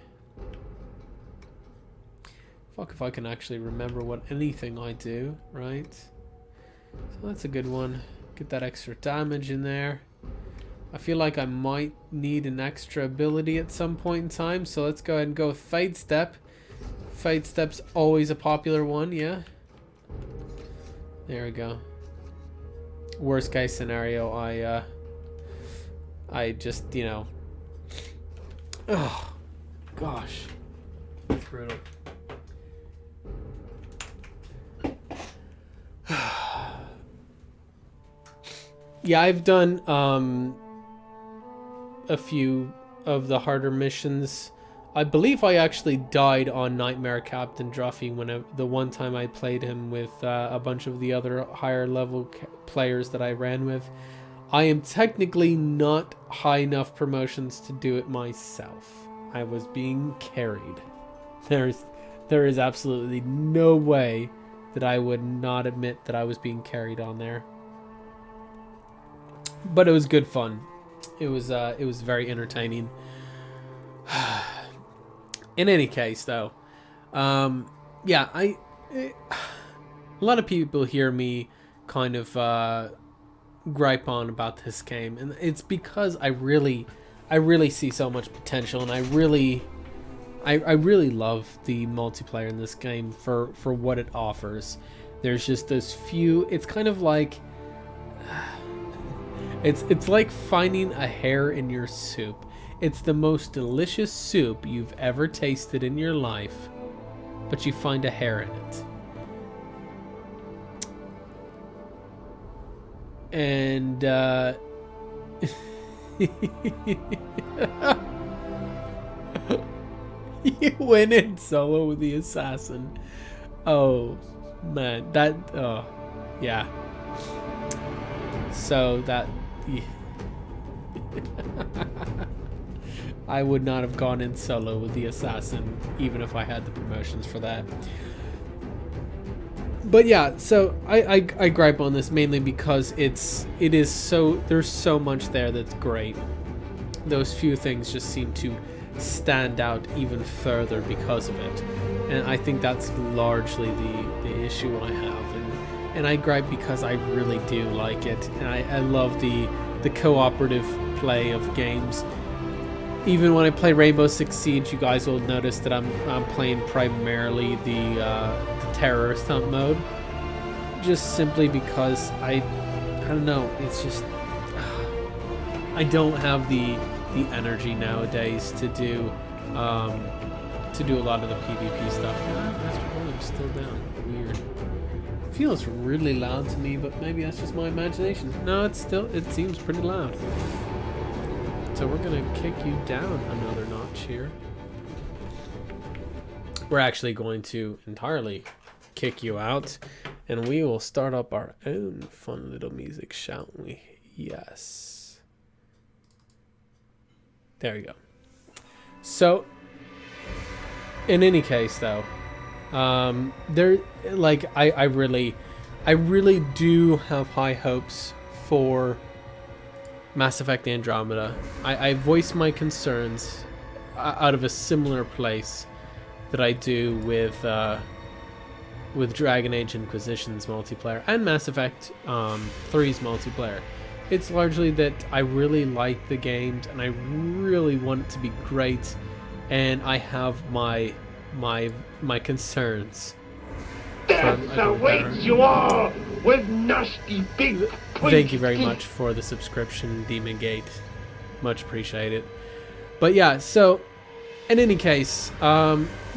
Fuck if I can actually remember what anything I do, right? So that's a good one. Get that extra damage in there. I feel like I might need an extra ability at some point in time, so let's go ahead and go with Fade Step. Fade Step's always a popular one, yeah. There we go. Worst case scenario, I just, you know. Oh, gosh. It's brutal. Yeah, I've done a few of the harder missions. I believe I actually died on Nightmare Captain Druffy the one time I played him with a bunch of the other higher level players that I ran with. I am technically not high enough promotions to do it myself. I was being carried. There is absolutely no way that I would not admit that I was being carried on there. But it was good fun. It was very entertaining. In any case, though, yeah, a lot of people hear me kind of gripe on about this game, and it's because I really see so much potential, and I really love the multiplayer in this game for what it offers. There's just those few. It's kind of like. It's like finding a hair in your soup. It's the most delicious soup you've ever tasted in your life, but you find a hair in it. And you went in solo with the assassin. Oh man, yeah. So that. I would not have gone in solo with the assassin even if I had the promotions for that. But yeah, so I gripe on this mainly because it is so, there's so much there that's great. Those few things just seem to stand out even further because of it, and I think that's largely the issue I have. And I gripe because I really do like it, and I love the cooperative play of games. Even when I play Rainbow Six Siege, you guys will notice that I'm playing primarily the terrorist hunt mode, just simply because I don't know. It's just I don't have the energy nowadays to do a lot of the PvP stuff. Master volume's still down. Weird. Feels really loud to me, but maybe that's just my imagination. No, it seems pretty loud. So we're gonna kick you down another notch here. We're actually going to entirely kick you out, and we will start up our own fun little music, shan't we? Yes. There we go. So, in any case, though, I really do have high hopes for Mass Effect Andromeda. I voice my concerns out of a similar place that I do with Dragon Age Inquisition's multiplayer and Mass Effect 3's multiplayer. It's largely that I really like the games and I really want it to be great, and I have my concerns. Death awaits you all with nasty big pointy. Thank you very much for the subscription, Demon Gate. Much appreciated. But yeah, so in any case,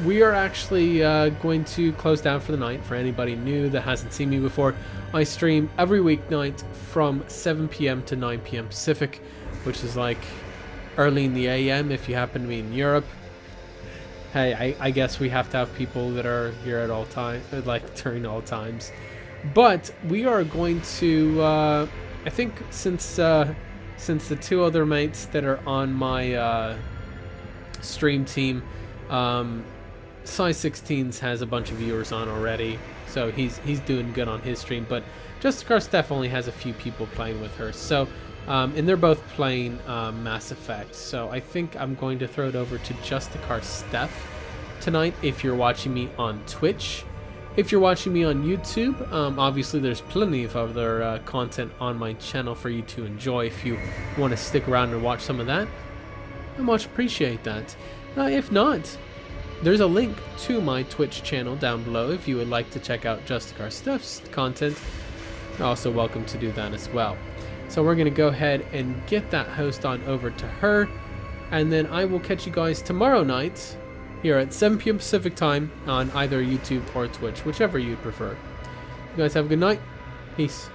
we are actually going to close down for the night. For anybody new that hasn't seen me before, I stream every weeknight from 7 p.m. to 9 p.m. Pacific, which is like early in the AM if you happen to be in Europe. Hey, I guess we have to have people that are here at all time, like during all times. But we are going to, I think since the two other mates that are on my stream team, Size 16s has a bunch of viewers on already, so he's doing good on his stream. But Justicar Steph only has a few people playing with her, so and they're both playing Mass Effect. So I think I'm going to throw it over to Justicar Steph tonight if you're watching me on Twitch. If you're watching me on YouTube, obviously there's plenty of other content on my channel for you to enjoy if you want to stick around and watch some of that. I much appreciate that. If not, there's a link to my Twitch channel down below if you would like to check out Justicar Stuff's content. You're also welcome to do that as well. So we're going to go ahead and get that host on over to her, and then I will catch you guys tomorrow night here at 7 p.m. Pacific time on either YouTube or Twitch, whichever you prefer. You guys have a good night. Peace.